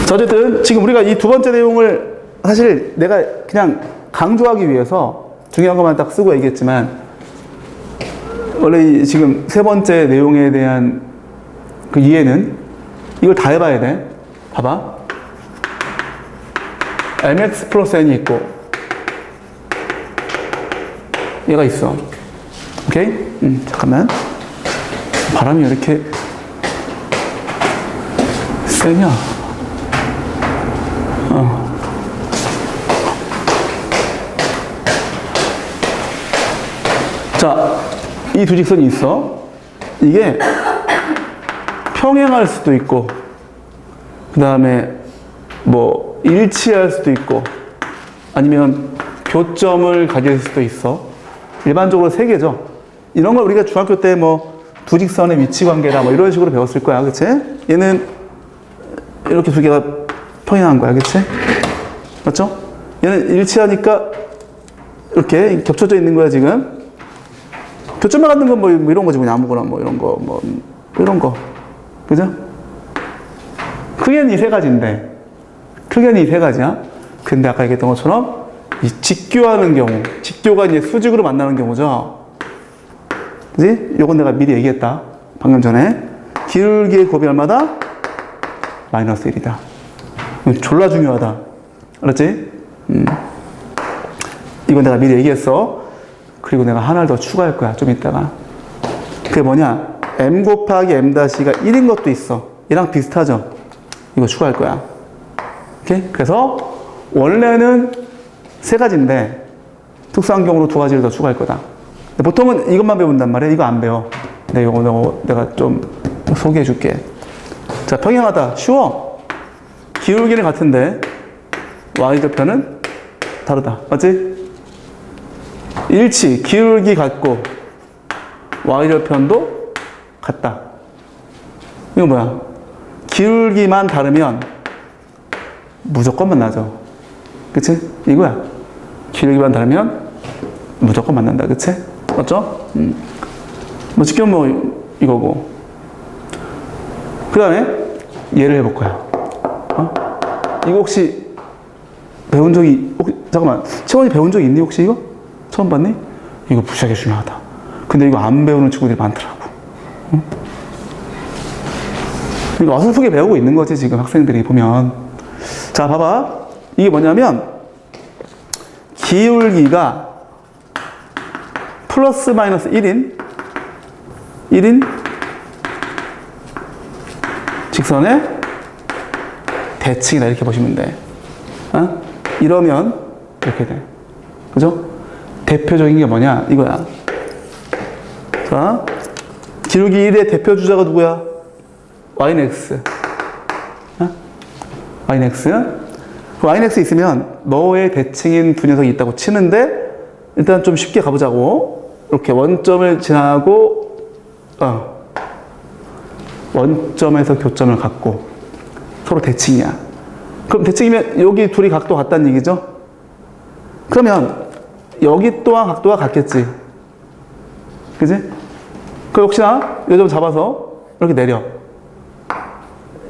자, 어쨌든 지금 우리가 이 두 번째 내용을 사실 내가 그냥 강조하기 위해서 중요한 것만 딱 쓰고 얘기했지만 원래 지금 세 번째 내용에 대한 그 이해는 이걸 다 해봐야 돼. 봐봐. mx 플러스 n이 있고 얘가 있어. 오케이? 잠깐만. 바람이 왜 이렇게 세냐? 자, 이 두 직선이 있어. 이게 평행할 수도 있고, 그 다음에 뭐 일치할 수도 있고, 아니면 교점을 가질 수도 있어. 일반적으로 세 개죠. 이런 걸 우리가 중학교 때 뭐 두 직선의 위치 관계다 뭐 이런 식으로 배웠을 거야, 그치? 얘는 이렇게 두 개가 평행한 거야, 그치? 맞죠? 얘는 일치하니까 이렇게 겹쳐져 있는 거야, 지금. 교점을 갖는 건 뭐 이런 거지, 그냥 아무거나 뭐 이런 거, 뭐 이런 거. 그죠? 크게는 이 세 가지인데, 크게는 이 세 가지야. 근데 아까 얘기했던 것처럼 이 직교하는 경우, 직교가 이제 수직으로 만나는 경우죠. 그지? 요건 내가 미리 얘기했다. 방금 전에. 기울기의 곱이 얼마다? 마이너스 1이다. 졸라 중요하다. 알았지? 이건 내가 미리 얘기했어. 그리고 내가 하나를 더 추가할 거야. 좀 이따가. 그게 뭐냐? m 곱하기 m-가 1인 것도 있어. 얘랑 비슷하죠? 이거 추가할 거야. 오케이? 그래서 원래는 세 가지인데 특수한 경우로 두 가지를 더 추가할 거다. 보통은 이것만 배운단 말이야. 이거 안 배워. 근데 이거 내가 좀 소개해 줄게. 자, 평행하다. 쉬워. 기울기는 같은데 y절편은 다르다. 맞지? 일치. 기울기 같고 y절편도 같다. 이건 뭐야? 기울기만 다르면 무조건 만나죠. 그치? 이거야. 기울기만 다르면 무조건 만난다. 그치? 맞죠? 뭐 직경 뭐 이거고. 그 다음에 얘를 해볼 거야. 이거 혹시 배운 적이 잠깐만, 채원이 배운 적 있니 혹시 이거? 처음 봤니? 이거 무지하게 중요하다. 근데 이거 안 배우는 친구들이 많더라고. 이거 어설프게 배우고 있는 거지 지금 학생들이 보면. 자, 봐봐. 이게 뭐냐면 기울기가 플러스 마이너스 1인 직선의 대칭이다. 이렇게 보시면 돼. 이러면 이렇게 돼. 그죠? 대표적인 게 뭐냐? 이거야. 자, 기울기 1의 대표 주자가 누구야? y는 x. y는 x. 그 y는 x 있으면 너의 대칭인 두 녀석이 있다고 치는데 일단 좀 쉽게 가보자고. 이렇게 원점을 지나고 원점에서 교점을 갖고 서로 대칭이야. 그럼 대칭이면 여기 둘이 각도 같다는 얘기죠? 그러면 여기 또한 각도가 같겠지. 그지? 그 역시나 이 점 잡아서 이렇게 내려.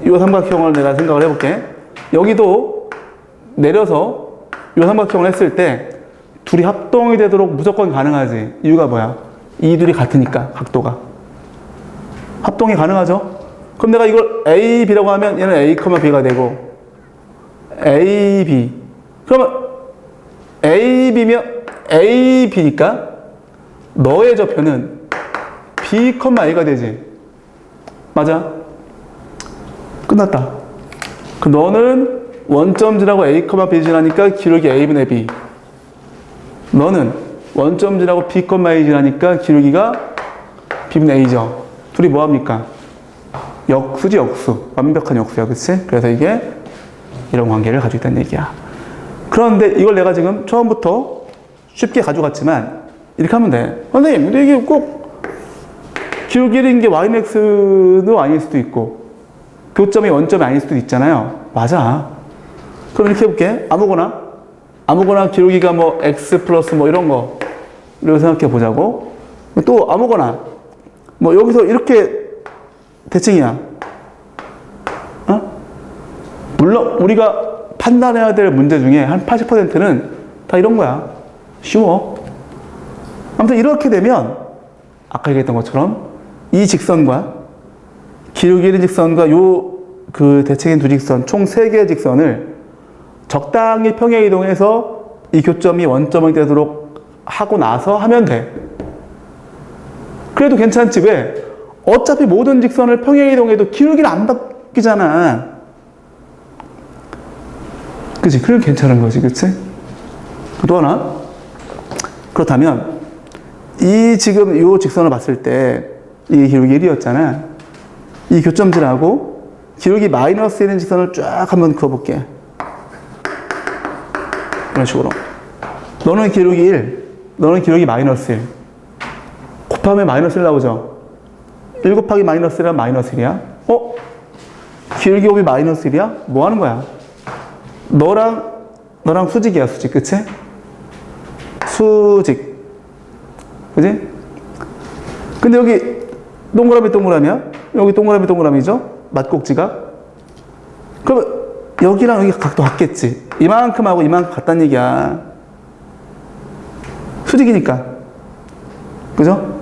이 삼각형을 내가 생각을 해볼게. 여기도 내려서 이 삼각형을 했을 때 둘이 합동이 되도록 무조건 가능하지. 이유가 뭐야? 이 둘이 같으니까 각도가. 합동이 가능하죠? 그럼 내가 이걸 A, B라고 하면 얘는 A, B가 되고 A, B. 그러면 A, B면 A, B니까 너의 좌표는 B, A가 되지. 맞아? 끝났다. 그럼 너는 원점지라고 A, B 지나니까 기울기 A분의 B. 너는 원점지라고 B, A 지나니까 기울기가 B분의 A죠. 둘이 뭐합니까? 역수지, 역수. 완벽한 역수야, 그치? 그래서 이게 이런 관계를 가지고 있다는 얘기야. 그런데 이걸 내가 지금 처음부터 쉽게 가져갔지만, 이렇게 하면 돼. 선생님, 근데 이게 꼭 기울기 1인 게 ymax도 아닐 수도 있고, 교점이 원점이 아닐 수도 있잖아요. 맞아. 그럼 이렇게 해볼게. 아무거나 기울기가 뭐 x 플러스 뭐 이런 거, 이렇게 생각해 보자고. 또 아무거나, 뭐 여기서 이렇게 대칭이야. 어? 물론 우리가 판단해야 될 문제 중에 한 80%는 다 이런 거야. 쉬워. 아무튼 이렇게 되면 아까 얘기했던 것처럼 이 직선과 기울기 1인 직선과 요 그 대칭인 두 직선 총 3개의 직선을 적당히 평행 이동해서 이 교점이 원점이 되도록 하고 나서 하면 돼. 그래도 괜찮지. 왜? 어차피 모든 직선을 평행 이동해도 기울기는 안 바뀌잖아. 그치? 그럼 괜찮은 거지. 그치? 또 하나. 그렇다면 이 지금 이 직선을 봤을 때 이게 기울기 1이었잖아. 이 교점질하고 기울기 마이너스 1인 직선을 쫙 한번 그어볼게. 이런 식으로. 너는 기울기 1, 너는 기울기 마이너스 1. 곱하면 마이너스 1 나오죠? 1 곱하기 마이너스 1이란 마이너스 1이야? 기울기 곱이 마이너스 1이야? 뭐 하는 거야? 너랑 수직이야, 수직. 그치? 수직. 그치? 근데 여기 동그라미야? 여기 동그라미죠? 맞꼭지가? 그러면 여기랑 여기 각도 같겠지? 이만큼하고 이만큼 같다는 얘기야. 수직이니까. 그죠?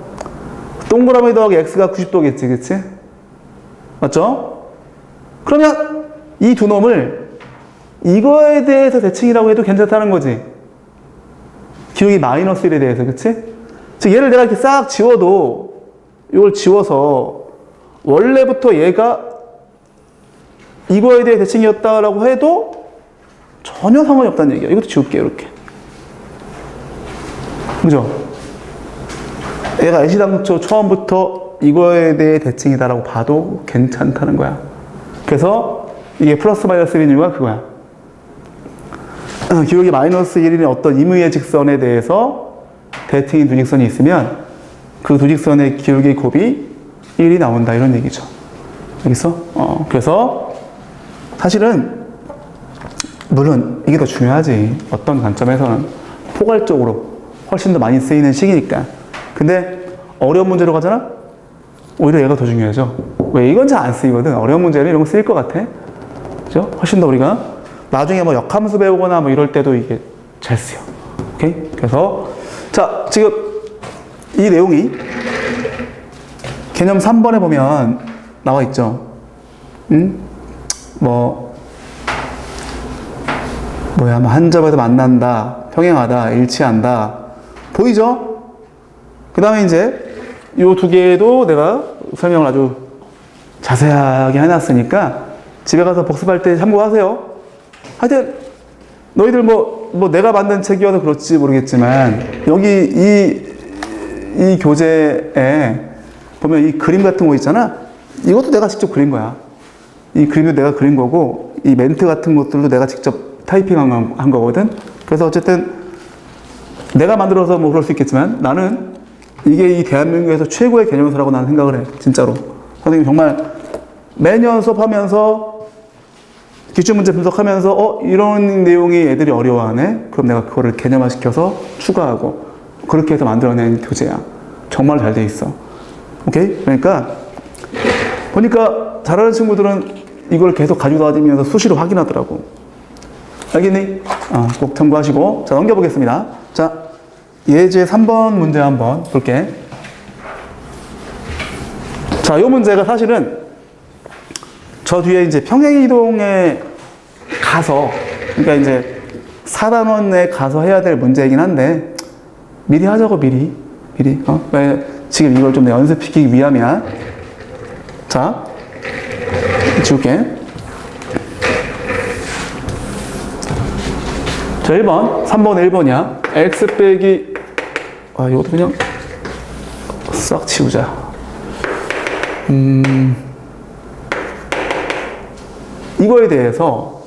동그라미 더하기 x가 90도겠지, 그치? 맞죠? 그러면 이 두 놈을 이거에 대해서 대칭이라고 해도 괜찮다는 거지. 기울기 마이너스 1에 대해서, 그치? 즉, 얘를 내가 이렇게 싹 지워도, 이걸 지워서, 원래부터 얘가 이거에 대해 대칭이었다라고 해도 전혀 상관이 없다는 얘기야. 이것도 지울게, 이렇게. 그죠? 얘가 애시당초 처음부터 이거에 대해 대칭이다라고 봐도 괜찮다는 거야. 그래서 이게 플러스 마이너스 1인 이유가 그거야. 기울기 마이너스 1인 어떤 임의의 직선에 대해서 대칭인 두 직선이 있으면 그 두 직선의 기울기 곱이 1이 나온다, 이런 얘기죠. 알겠어? 그래서 사실은 물론 이게 더 중요하지. 어떤 관점에서는 포괄적으로 훨씬 더 많이 쓰이는 식이니까. 근데 어려운 문제로 가잖아? 오히려 얘가 더 중요하죠. 왜? 이건 잘 안 쓰이거든. 어려운 문제는 이런 거 쓰일 것 같아. 그죠? 훨씬 더 우리가 나중에 뭐 역함수 배우거나 뭐 이럴 때도 이게 잘 쓰여. 오케이? 그래서 자, 지금 이 내용이 개념 3번에 보면 나와 있죠. 뭐 한 점에서 만난다, 평행하다, 일치한다. 보이죠? 그 다음에 이제 요 두 개도 내가 설명을 아주 자세하게 해놨으니까 집에 가서 복습할 때 참고하세요. 하여튼 너희들 뭐 내가 만든 책이어서 그렇지 모르겠지만 여기 이 교재에 보면 이 그림 같은 거 있잖아. 이것도 내가 직접 그린 거야. 이 그림도 내가 그린 거고 이 멘트 같은 것들도 내가 직접 타이핑한 거거든. 그래서 어쨌든 내가 만들어서 뭐 그럴 수 있겠지만 나는 이게 이 대한민국에서 최고의 개념서라고 나는 생각을 해. 진짜로. 선생님 정말 매년 수업하면서 기출문제 분석하면서 이런 내용이 애들이 어려워하네? 그럼 내가 그거를 개념화시켜서 추가하고 그렇게 해서 만들어낸 교재야. 정말 잘 돼 있어. 오케이? 그러니까 보니까 잘하는 친구들은 이걸 계속 가지고 다니면서 수시로 확인하더라고. 알겠니? 꼭 참고하시고. 자, 넘겨보겠습니다. 자, 예제 3번 문제 한번 볼게. 자, 이 문제가 사실은 저 뒤에 이제 평행이동에 가서, 그러니까 이제 4단원에 가서 해야 될 문제이긴 한데, 미리 하자고, 미리. 왜 지금 이걸 좀 연습시키기 위함이야. 자, 지울게. 자, 1번, 3번, 1번이야. x 빼기, 이것도 그냥 싹 치우자. 이거에 대해서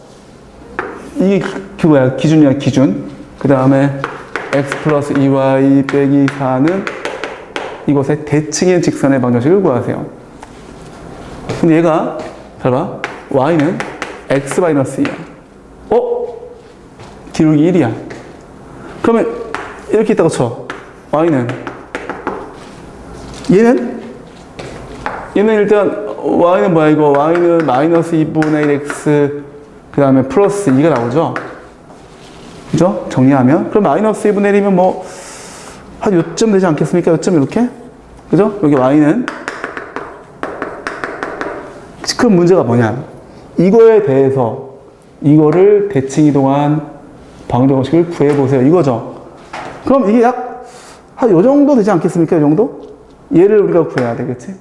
이게 그거야 기준이야 기준. 그 다음에 x 플러스 2y 빼기 4는 이것의 대칭인 직선의 방정식을 구하세요. 근데 얘가 잘 봐. y는 x 마이너스 2야. 기울기 1이야. 그러면 이렇게 있다고 쳐. y는 얘는 일단 y는 뭐야 이거 y는 마이너스 2분의 1x 그 다음에 플러스 2가 나오죠. 그죠? 정리하면 그럼 마이너스 2분의 1이면 뭐 한 요점 되지 않겠습니까? 요점 이렇게 그죠? 여기 y는 그럼 문제가 뭐냐 이거에 대해서 이거를 대칭 이동한 방정식을 구해보세요 이거죠. 그럼 이게 약 한 요 정도 되지 않겠습니까? 이 정도? 얘를 우리가 구해야 되겠지?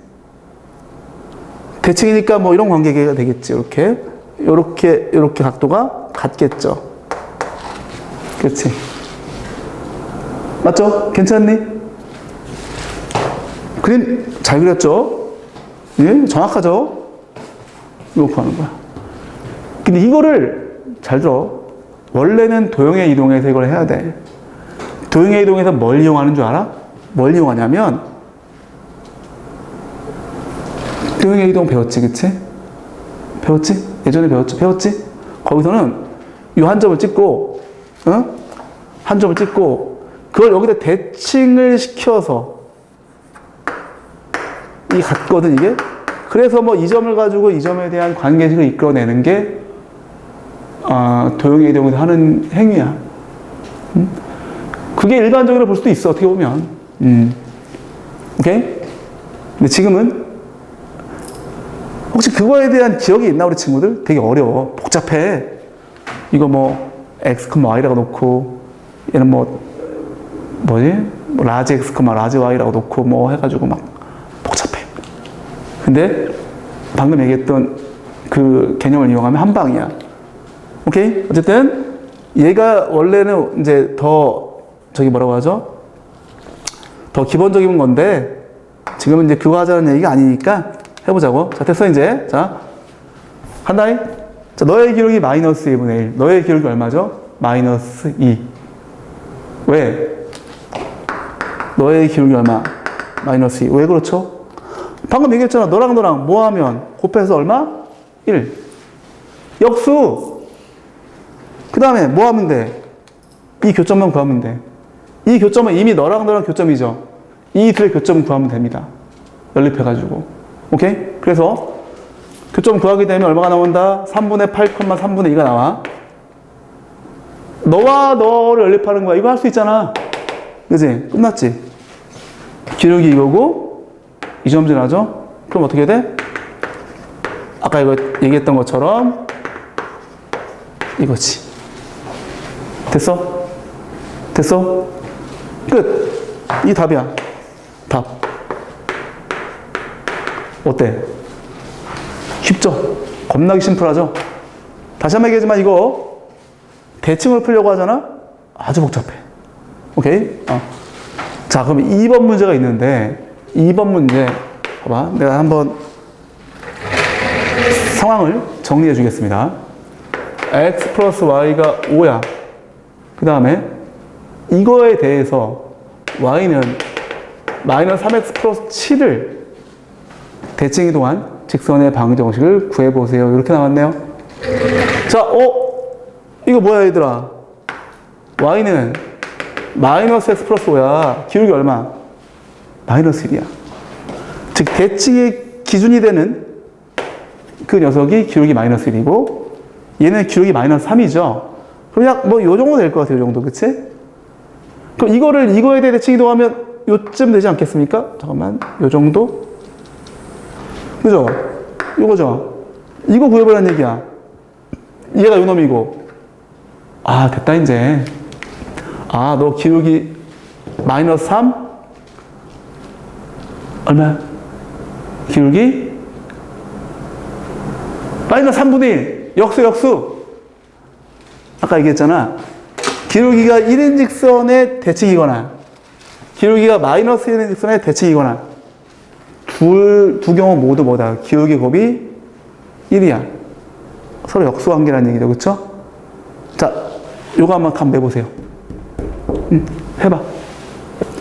대칭이니까 뭐 이런 관계가 되겠지. 요렇게 각도가 같겠죠. 그렇지? 맞죠? 괜찮니? 그림 잘 그렸죠? 예? 정확하죠? 이거 구하는 거야. 근데 이거를 잘 들어. 원래는 도형의 이동에서 이걸 해야 돼. 도형의 이동에서 뭘 이용하는 줄 알아? 뭘 이용하냐면 도형의 이동 배웠지, 그치? 배웠지? 예전에 배웠지? 거기서는 이 한 점을 찍고, 한 점을 찍고, 그걸 여기다 대칭을 시켜서, 이 같거든, 이게? 그래서 뭐 이 점을 가지고 이 점에 대한 관계식을 이끌어내는 게, 도형의 이동에서 하는 행위야. 그게 일반적으로 볼 수도 있어, 어떻게 보면. 오케이? 근데 지금은, 혹시 그거에 대한 기억이 있나, 우리 친구들? 되게 어려워. 복잡해. 이거 뭐, x, y라고 놓고, 얘는 뭐, 라지 x, 라지 y라고 놓고, 뭐 해가지고 막, 복잡해. 근데, 방금 얘기했던 그 개념을 이용하면 한 방이야. 오케이? 어쨌든, 얘가 원래는 이제 뭐라고 하죠? 더 기본적인 건데, 지금은 이제 그거 하자는 얘기가 아니니까, 해보자고. 자, 됐어, 이제. 자, 한다잉. 자, 너의 기울기 마이너스 2분의 1. 너의 기울기 얼마죠? 마이너스 2. 왜? 너의 기울기 얼마? 마이너스 2. 왜 그렇죠? 방금 얘기했잖아. 너랑 뭐 하면? 곱해서 얼마? 1. 역수. 그 다음에 뭐 하면 돼? 이 교점만 구하면 돼. 이 교점은 이미 너랑 교점이죠. 이 둘의 교점 구하면 됩니다. 연립해가지고. 오케이? 그래서 교점 구하게 되면 얼마가 나온다? 3분의 8, 3분의 2가 나와. 너와 너를 연립하는 거야. 이거 할 수 있잖아. 그치? 끝났지? 기울기 이거고 이 점 지나죠? 그럼 어떻게 돼? 아까 이거 얘기했던 것처럼 이거지. 됐어? 됐어? 끝. 이 답이야. 답. 어때? 쉽죠? 겁나게 심플하죠? 다시 한번 얘기하지만 이거 대칭을 풀려고 하잖아? 아주 복잡해. 오케이? 자, 그럼 2번 문제가 있는데 2번 문제 봐봐. 내가 한번 상황을 정리해 주겠습니다. x 플러스 y가 5야. 그 다음에 이거에 대해서 y는 마이너스 3x 플러스 7을 대칭 이동한 직선의 방정식을 구해보세요. 이렇게 나왔네요. 자, 이거 뭐야, 얘들아? y는 마이너스 x 플러스 5야. 기울기 얼마? 마이너스 1이야. 즉, 대칭의 기준이 되는 그 녀석이 기울기 마이너스 1이고, 얘는 기울기 마이너스 3이죠. 그럼 약, 요 정도 될 것 같아요. 요 정도. 그치? 그럼 이거에 대해 대칭 이동하면 요쯤 되지 않겠습니까? 잠깐만. 요 정도? 그죠? 이거죠? 이거 구해보라는 얘기야. 얘가 요 놈이고. 됐다, 이제. 너 기울기 마이너스 3? 얼마야? 기울기? 마이너스 3분의 1. 역수. 아까 얘기했잖아. 기울기가 1인 직선의 대칭이거나, 기울기가 마이너스 1인 직선의 대칭이거나, 두 경우 모두 뭐다? 기울기 곱이 1이야. 서로 역수 관계라는 얘기죠. 그쵸? 자, 요거 한번 감 내보세요. 해봐.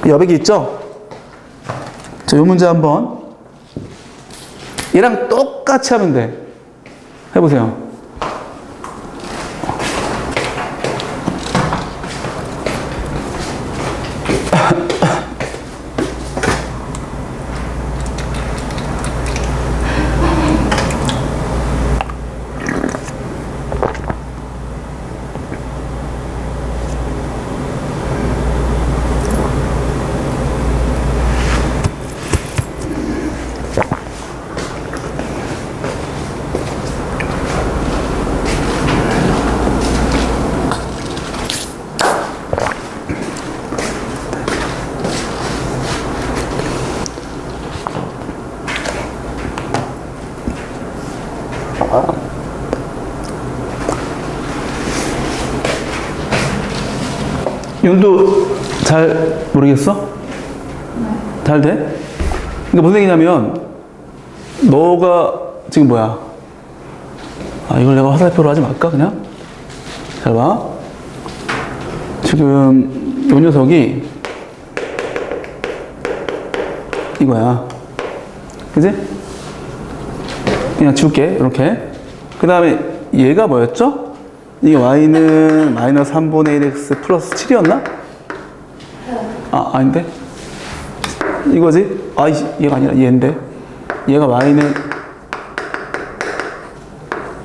여백이 있죠? 자, 요 문제 한번 얘랑 똑같이 하면 돼. 해보세요. 윤도 잘 모르겠어? 잘 돼? 그러니까 무슨 얘기냐면 너가 지금 뭐야? 아, 이걸 내가 화살표로 하지 말까 그냥? 잘 봐. 지금 요 녀석이 이거야. 그지? 그냥 지울게 이렇게. 그 다음에 얘가 뭐였죠? 이 y는 마이너스 3분의 1x 플러스 7이었나? 아, 아닌데? 이거지? 아, 얘가 아니라 얘인데. 얘가 y는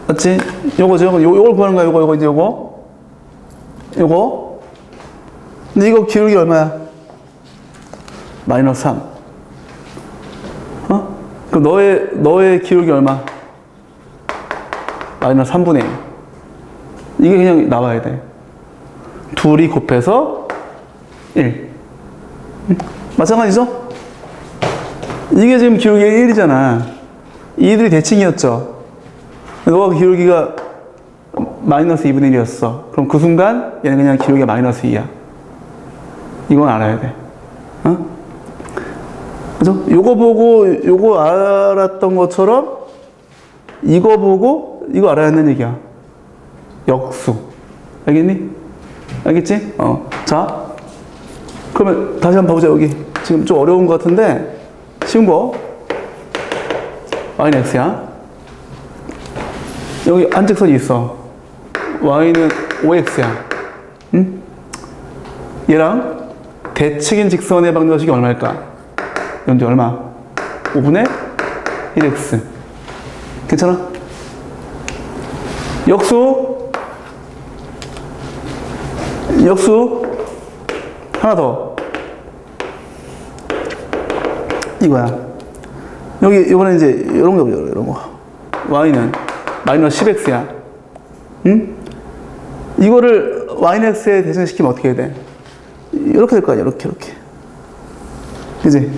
맞지? 요거죠? 요걸 구하는 거야. 요거 이제 요거. 근데 이거 기울기 얼마야? 마이너스 3. 어? 그럼 너의 기울기 얼마? 마이너스 3분의 1. 이게 그냥 나와야 돼. 둘이 곱해서 1. 마찬가지죠? 이게 지금 기울기가 1이잖아. 이들이 대칭이었죠. 너가 기울기가 마이너스 2분의 1이었어. 그럼 그 순간 얘는 그냥 기울기가 마이너스 2야. 이건 알아야 돼. 어? 그죠? 요거 보고 요거 알았던 것처럼 이거 보고 이거 알아야 한다는 얘기야. 역수. 알겠니? 알겠지? 자, 그러면 다시 한번 봐보자. 여기 지금 좀 어려운 것 같은데 쉬운 거 y는 x야. 여기 한직선이 있어. y는 5x야. 응? 얘랑 대칭인 직선의 방정식이 얼마일까? 연두 얼마? 5분의 1x. 괜찮아? 역수 하나 더. 이거야. 여기 이번에 이제 이런 거 보자. 이런 거. y는 마이너스 10x야. 응? 이거를 y는 x에 대신시키면 어떻게 해야 돼? 이렇게 될 거 아니야. 이렇게. 그지?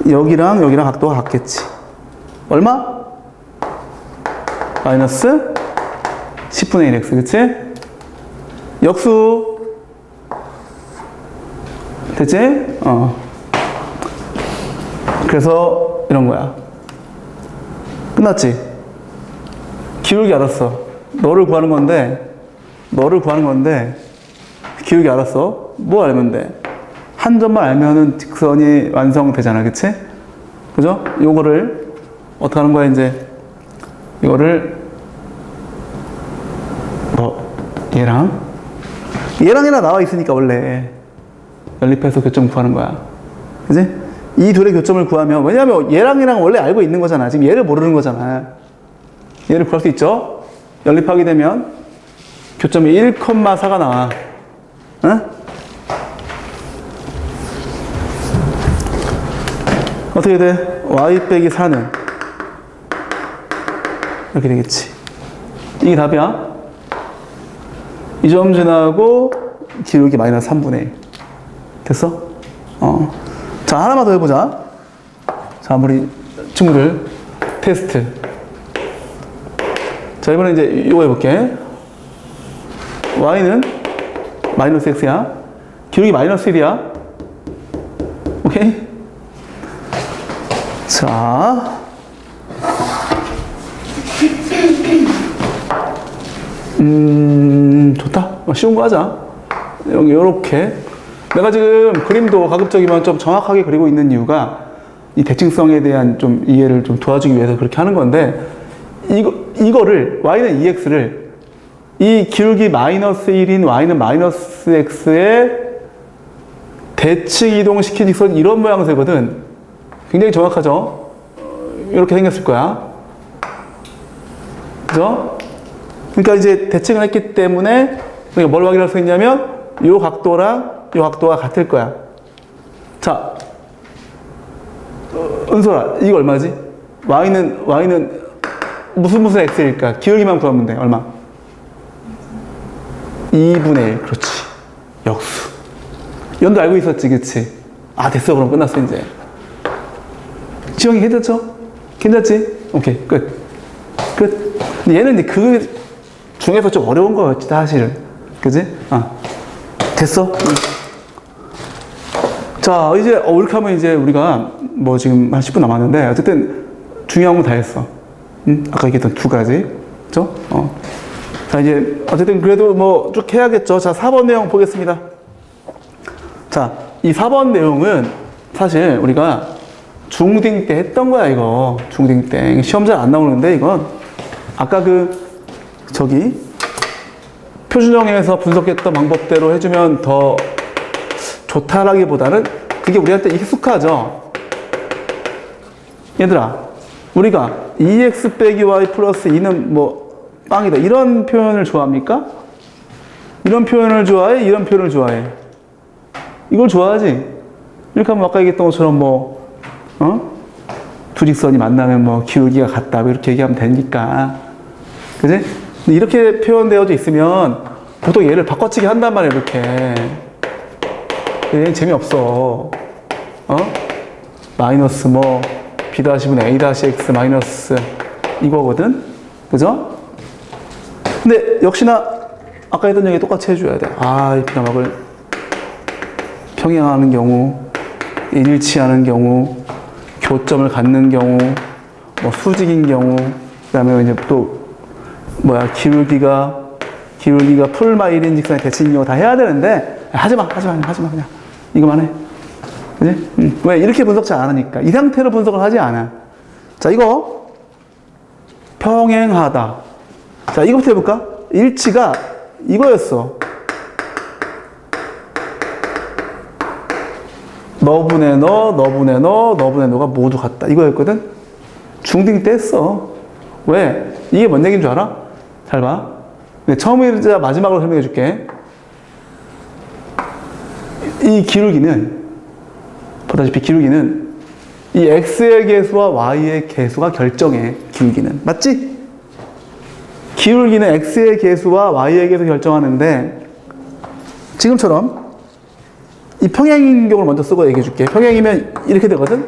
여기랑 각도가 같겠지. 얼마? 마이너스 10분의 1x. 그치? 역수. 됐지? 그래서 이런 거야. 끝났지? 기울기 알았어. 너를 구하는 건데 기울기 알았어. 뭐 알면 돼? 한 점만 알면은 직선이 완성되잖아. 그치? 그죠? 요거를 어떻게 하는 거야, 이제? 이거를 얘랑이나 나와 있으니까 원래 연립해서 교점 구하는 거야. 그지? 이 둘의 교점을 구하면, 왜냐면 얘랑이랑 원래 알고 있는 거잖아. 지금 얘를 모르는 거잖아. 얘를 구할 수 있죠? 연립하게 되면 교점이 1,4가 나와. 응? 어떻게 돼? y 빼기 4는 이렇게 되겠지. 이게 답이야. 이 점 지나고 기울기 마이너스 3분의 1. 됐어? 자, 하나만 더 해보자. 자, 우리 친구들 테스트. 자, 이번에 이제 이거 해볼게. y는 마이너스 x야. 기울기 마이너스 1이야. 오케이? 자, 좋다. 쉬운 거 하자. 여기 요렇게. 내가 지금 그림도 가급적이면 좀 정확하게 그리고 있는 이유가 이 대칭성에 대한 좀 이해를 좀 도와주기 위해서 그렇게 하는 건데, 이거를, y는 2x를 이 기울기 마이너스 1인 y는 마이너스 x에 대칭 이동시킨 직선 이런 모양새거든. 굉장히 정확하죠? 이렇게 생겼을 거야. 그죠? 그러니까 이제 대칭을 했기 때문에 우리가 뭘 확인할 수 있냐면 이 각도랑 이 각도가 같을 거야. 자, 은솔아, 이거 얼마지? y는 무슨 x일까? 기울기만 구하면 돼. 얼마? 2분의 1. 그렇지. 역수. 연도 알고 있었지, 그치? 아, 됐어. 그럼 끝났어, 이제. 지영이 괜찮죠? 괜찮지? 오케이, 끝. 끝. 근데 얘는 이제 그 중에서 좀 어려운 거였지, 사실은. 그지? 됐어. 자, 이제, 이렇게 하면 이제 우리가 뭐 지금 한 10분 남았는데, 어쨌든 중요한 건 다 했어. 아까 얘기했던 두 가지. 그죠? 자, 이제, 어쨌든 그래도 뭐 쭉 해야겠죠. 자, 4번 내용 보겠습니다. 자, 이 4번 내용은 사실 우리가 중딩 때 했던 거야, 이거. 중딩 때. 시험 잘 안 나오는데, 이건. 아까 표준형에서 분석했던 방법대로 해주면 더 좋다라기보다는 그게 우리한테 익숙하죠. 얘들아, 우리가 2x 빼기 y 플러스 2는 뭐 빵이다. 이런 표현을 좋아합니까? 이런 표현을 좋아해? 이런 표현을 좋아해? 이걸 좋아하지? 이렇게 하면 아까 얘기했던 것처럼 두 직선이 만나면 뭐 기울기가 같다. 이렇게 얘기하면 되니까. 그지? 이렇게 표현되어져 있으면 보통 얘를 바꿔치기 한단 말이야, 이렇게. 얘는 재미없어. 마이너스 b-분의 a-x 마이너스 이거거든? 그죠? 근데 역시나 아까 했던 얘기 똑같이 해줘야 돼. 이 피나막을 평행하는 경우, 일치하는 경우, 교점을 갖는 경우, 수직인 경우, 그 다음에 이제 또, 기울기가 풀마일인 직선의 대칭인 경우 다 해야 되는데, 하지마, 그냥. 이거만 해. 그지? 왜? 이렇게 분석 잘 안 하니까. 이 상태로 분석을 하지 않아. 자, 이거. 평행하다. 자, 이거부터 해볼까? 일치가 이거였어. 너분의 너분의 너분의 너가 모두 같다. 이거였거든? 중딩 때 했어. 왜? 이게 뭔 얘기인 줄 알아? 잘 봐. 처음이자 마지막으로 설명해 줄게. 이 기울기는, 보다시피 기울기는 이 x의 개수와 y의 개수가 결정해. 기울기는. 맞지? 기울기는 x의 개수와 y의 개수 결정하는데, 지금처럼 이 평행인 경우를 먼저 쓰고 얘기해 줄게. 평행이면 이렇게 되거든?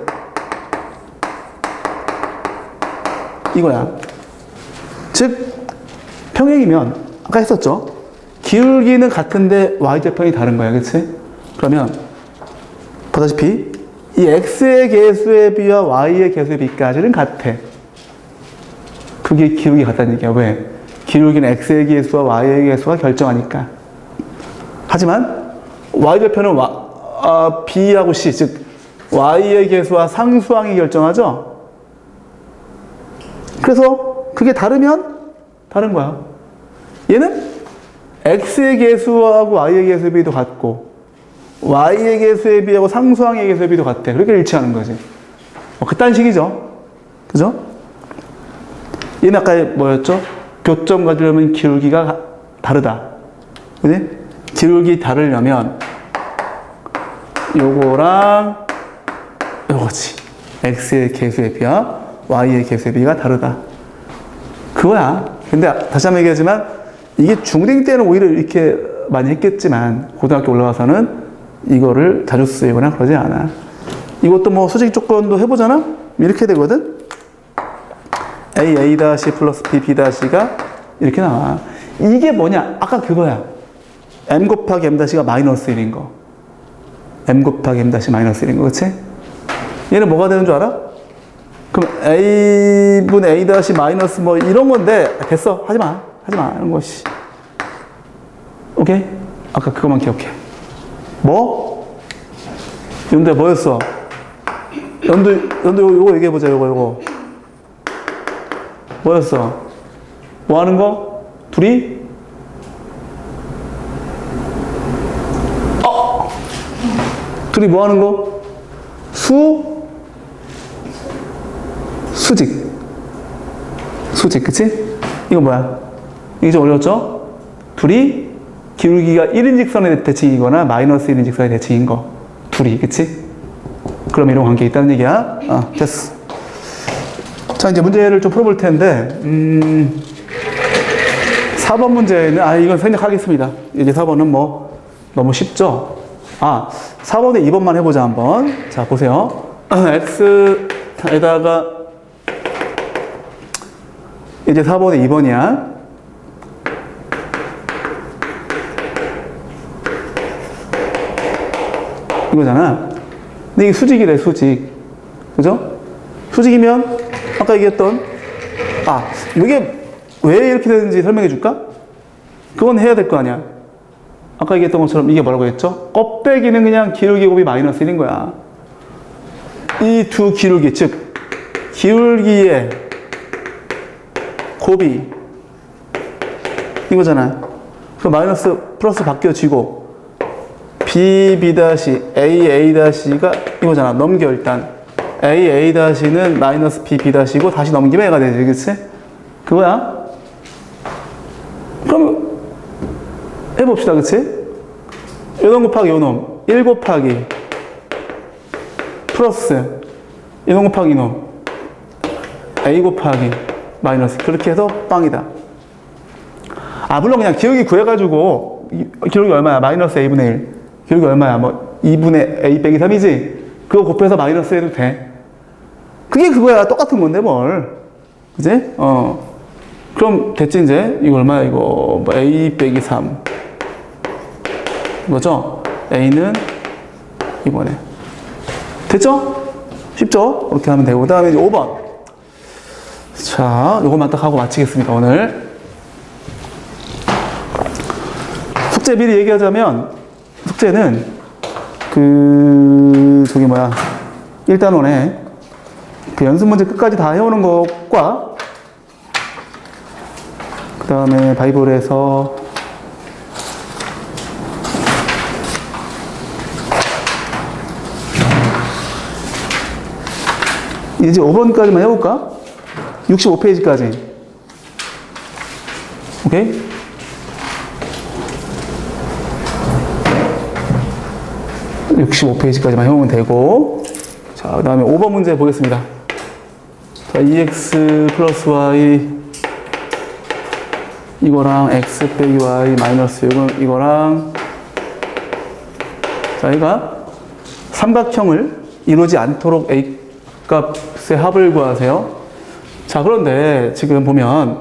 이거야. 즉, 평행이면, 아까 했었죠? 기울기는 같은데 y절편이 다른 거야. 그치? 그러면, 보다시피, 이 x의 개수의 비와 y의 개수의 비까지는 같아. 그게 기울기가 같다는 얘기야. 왜? 기울기는 x의 개수와 y의 개수가 결정하니까. 하지만, y절편은 b하고 c, 즉 y의 개수와 상수항이 결정하죠? 그래서 그게 다르면 다른 거야. 얘는 x의 개수하고 y의 개수의 비도 같고 y의 개수의 비하고 상수항의 개수의 비도 같아. 그렇게 일치하는 거지. 그딴 식이죠. 그죠? 얘는 아까 뭐였죠? 교점 가지려면 기울기가 다르다. 그지? 기울기 다르려면 요거랑 요거지. x의 개수의 비와 y의 개수의 비가 다르다. 그거야. 근데 다시 한번 얘기하지만 이게 중딩 때는 오히려 이렇게 많이 했겠지만 고등학교 올라와서는 이거를 자주 쓰거나 그러지 않아. 이것도 수직 조건도 해보잖아? 이렇게 되거든? a 플러스 b-가 이렇게 나와. 이게 뭐냐? 아까 그거야. m 곱하기 m-가 마이너스 1인 거. m 곱하기 m- 마이너스 1인 거, 그치? 얘는 뭐가 되는 줄 알아? 그럼 a분의 a- 마이너스 이런 건데, 됐어. 하지 마. 하지 마. 이런 거, 씨. 오케이? 아까 그거만 기억해. 뭐? 연두야, 뭐였어? 연두, 요거 얘기해보자, 요거. 뭐였어? 뭐 하는 거? 둘이? 둘이 뭐 하는 거? 수직, 그치? 이거 뭐야? 이게 좀 어려웠죠? 둘이 기울기가 1인직선의 대칭이거나 마이너스 1인직선의 대칭인 거. 둘이, 그치? 그럼 이런 관계에 있다는 얘기야. 됐어. 자, 이제 문제를 좀 풀어볼 텐데, 4번 문제는, 이건 생략하겠습니다. 이제 4번은 뭐, 너무 쉽죠? 4번에 2번만 해보자, 한번. 자, 보세요. x에다가, 이제 4번에 2번이야. 이거잖아. 근데 이게 수직이래, 수직. 그죠? 수직이면, 아까 얘기했던, 이게 왜 이렇게 되는지 설명해 줄까? 그건 해야 될 거 아니야. 아까 얘기했던 것처럼 이게 뭐라고 했죠? 껍데기는 그냥 기울기 곱이 마이너스 1인 거야. 이 두 기울기, 즉, 기울기의 곱이 이거잖아. 그 마이너스 플러스 바뀌어지고, AA-가 이거잖아. 넘겨, 일단. AA-는 마이너스 BB-고 다시 넘기면 얘가 되지, 그치? 그거야. 그럼, 해봅시다, 그치? 요놈 곱하기 요놈. 1 곱하기 플러스 이놈 곱하기 이놈. A 곱하기 마이너스. 그렇게 해서 빵이다. 물론 그냥 기울기 구해가지고, 기울기 얼마야? 마이너스 A분의 1. 기울기 얼마야? 뭐, 2분의 A 빼기 3이지? 그거 곱해서 마이너스 해도 돼. 그게 그거야. 똑같은 건데, 뭘. 그지? 그럼 됐지, 이제? 이거 얼마야, 이거. 뭐 A 빼기 3. 이거죠? A는 이번에. 됐죠? 쉽죠? 그렇게 하면 되고. 그 다음에 이제 5번. 자, 요것만 딱 하고 마치겠습니다, 오늘. 숙제 미리 얘기하자면, 숙제는, 저기 뭐야. 1단원에 그 연습 문제 끝까지 다 해오는 것과, 그 다음에 바이블에서 이제 5번까지만 해볼까? 65페이지까지. 오케이? 네. 65페이지까지만 해오면 되고. 자, 그 다음에 5번 문제 보겠습니다. 자, 2x 플러스 y 이거랑 x 빼기 y 마이너스 이거랑 자, 얘가 삼각형을 이루지 않도록 a 값의 합을 구하세요. 자, 그런데 지금 보면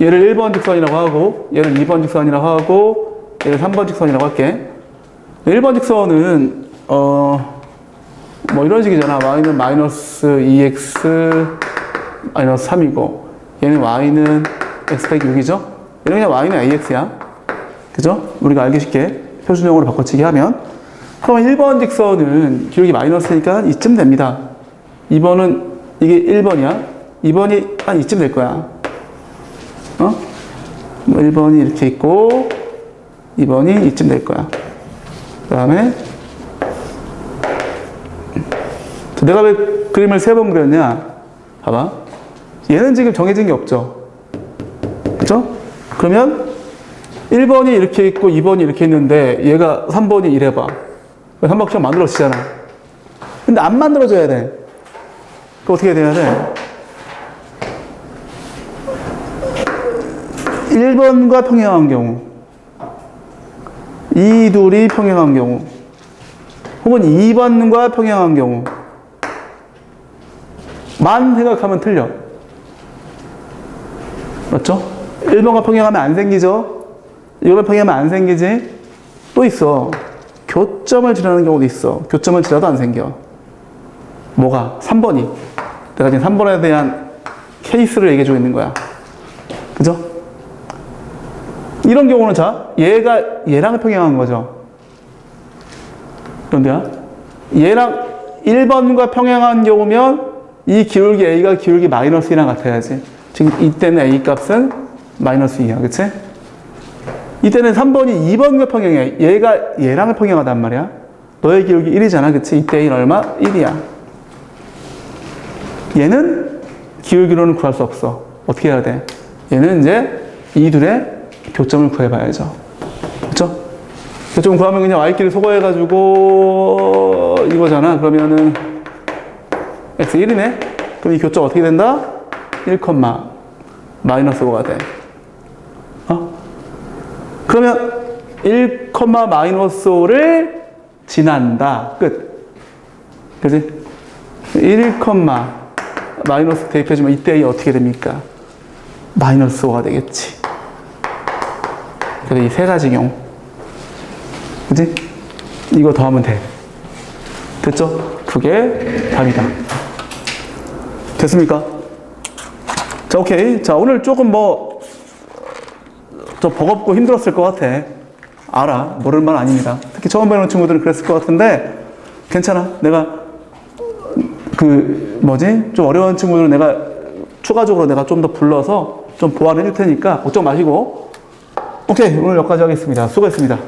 얘를 1번 직선이라고 하고 얘를 2번 직선이라고 하고 얘를 3번 직선이라고 할게. 1번 직선은 뭐 이런 식이잖아. y는 마이너스 2x 마이너스 3이고 얘는 y는 x 빼기 6이죠. 얘는 그냥 y는 ax야. 그죠? 우리가 알기 쉽게 표준형으로 바꿔치기 하면 그러면 1번 직선은 기울기 마이너스니까 한 이쯤 됩니다. 2번은 이게 1번이야. 2번이 한 이쯤 될 거야. 1번이 이렇게 있고 2번이 이쯤 될 거야. 그 다음에 내가 왜 그림을 3번 그렸냐? 봐봐. 얘는 지금 정해진 게 없죠. 그쵸? 그러면 1번이 이렇게 있고 2번이 이렇게 있는데 얘가 3번이 이래봐. 삼각형 만들어지잖아. 근데 안 만들어져야 돼. 그럼 어떻게 돼야 돼? 1번과 평행한 경우, 이 둘이 평행한 경우, 혹은 2번과 평행한 경우, 만 생각하면 틀려. 맞죠? 1번과 평행하면 안 생기죠? 2번과 평행하면 안 생기지? 또 있어. 교점을 지나는 경우도 있어. 교점을 지나도 안 생겨. 뭐가? 3번이. 내가 지금 3번에 대한 케이스를 얘기해주고 있는 거야. 그죠? 이런 경우는 자, 얘가 얘랑 평행한 거죠. 그런데요, 얘랑 1번과 평행한 경우면 이 기울기 A가 기울기 마이너스 2랑 같아야지. 지금 이때는 A 값은 마이너스 2야. 그치? 이때는 3번이 2번과 평행해. 얘가 얘랑 평행하단 말이야. 너의 기울기 1이잖아. 그치? 이때 A는 얼마? 1이야. 얘는 기울기로는 구할 수 없어. 어떻게 해야 돼? 얘는 이제 이 둘의 교점을 구해봐야죠. 그쵸? 교점 구하면 그냥 Y끼리 소거해가지고 이거잖아. 그러면은 X 1이네? 그럼 이 교점 어떻게 된다? 1, 마이너스 5가 돼. 그러면 1, 마이너스 5를 지난다. 끝. 그지? 1, 마이너스 대입해주면 이때 어떻게 됩니까? 마이너스 5가 되겠지. 그래서 이 세 가지 경우. 그지? 이거 더하면 돼. 됐죠? 두 개 답이다. 됐습니까? 자, 오케이. 자, 오늘 조금 좀 버겁고 힘들었을 것 같아. 알아. 모를 만 아닙니다. 특히 처음 배우는 친구들은 그랬을 것 같은데, 괜찮아. 내가, 좀 어려운 친구들은 내가 추가적으로 내가 좀 더 불러서 좀 보완해 줄 테니까 걱정 마시고. 오케이. 오늘 여기까지 하겠습니다. 수고했습니다.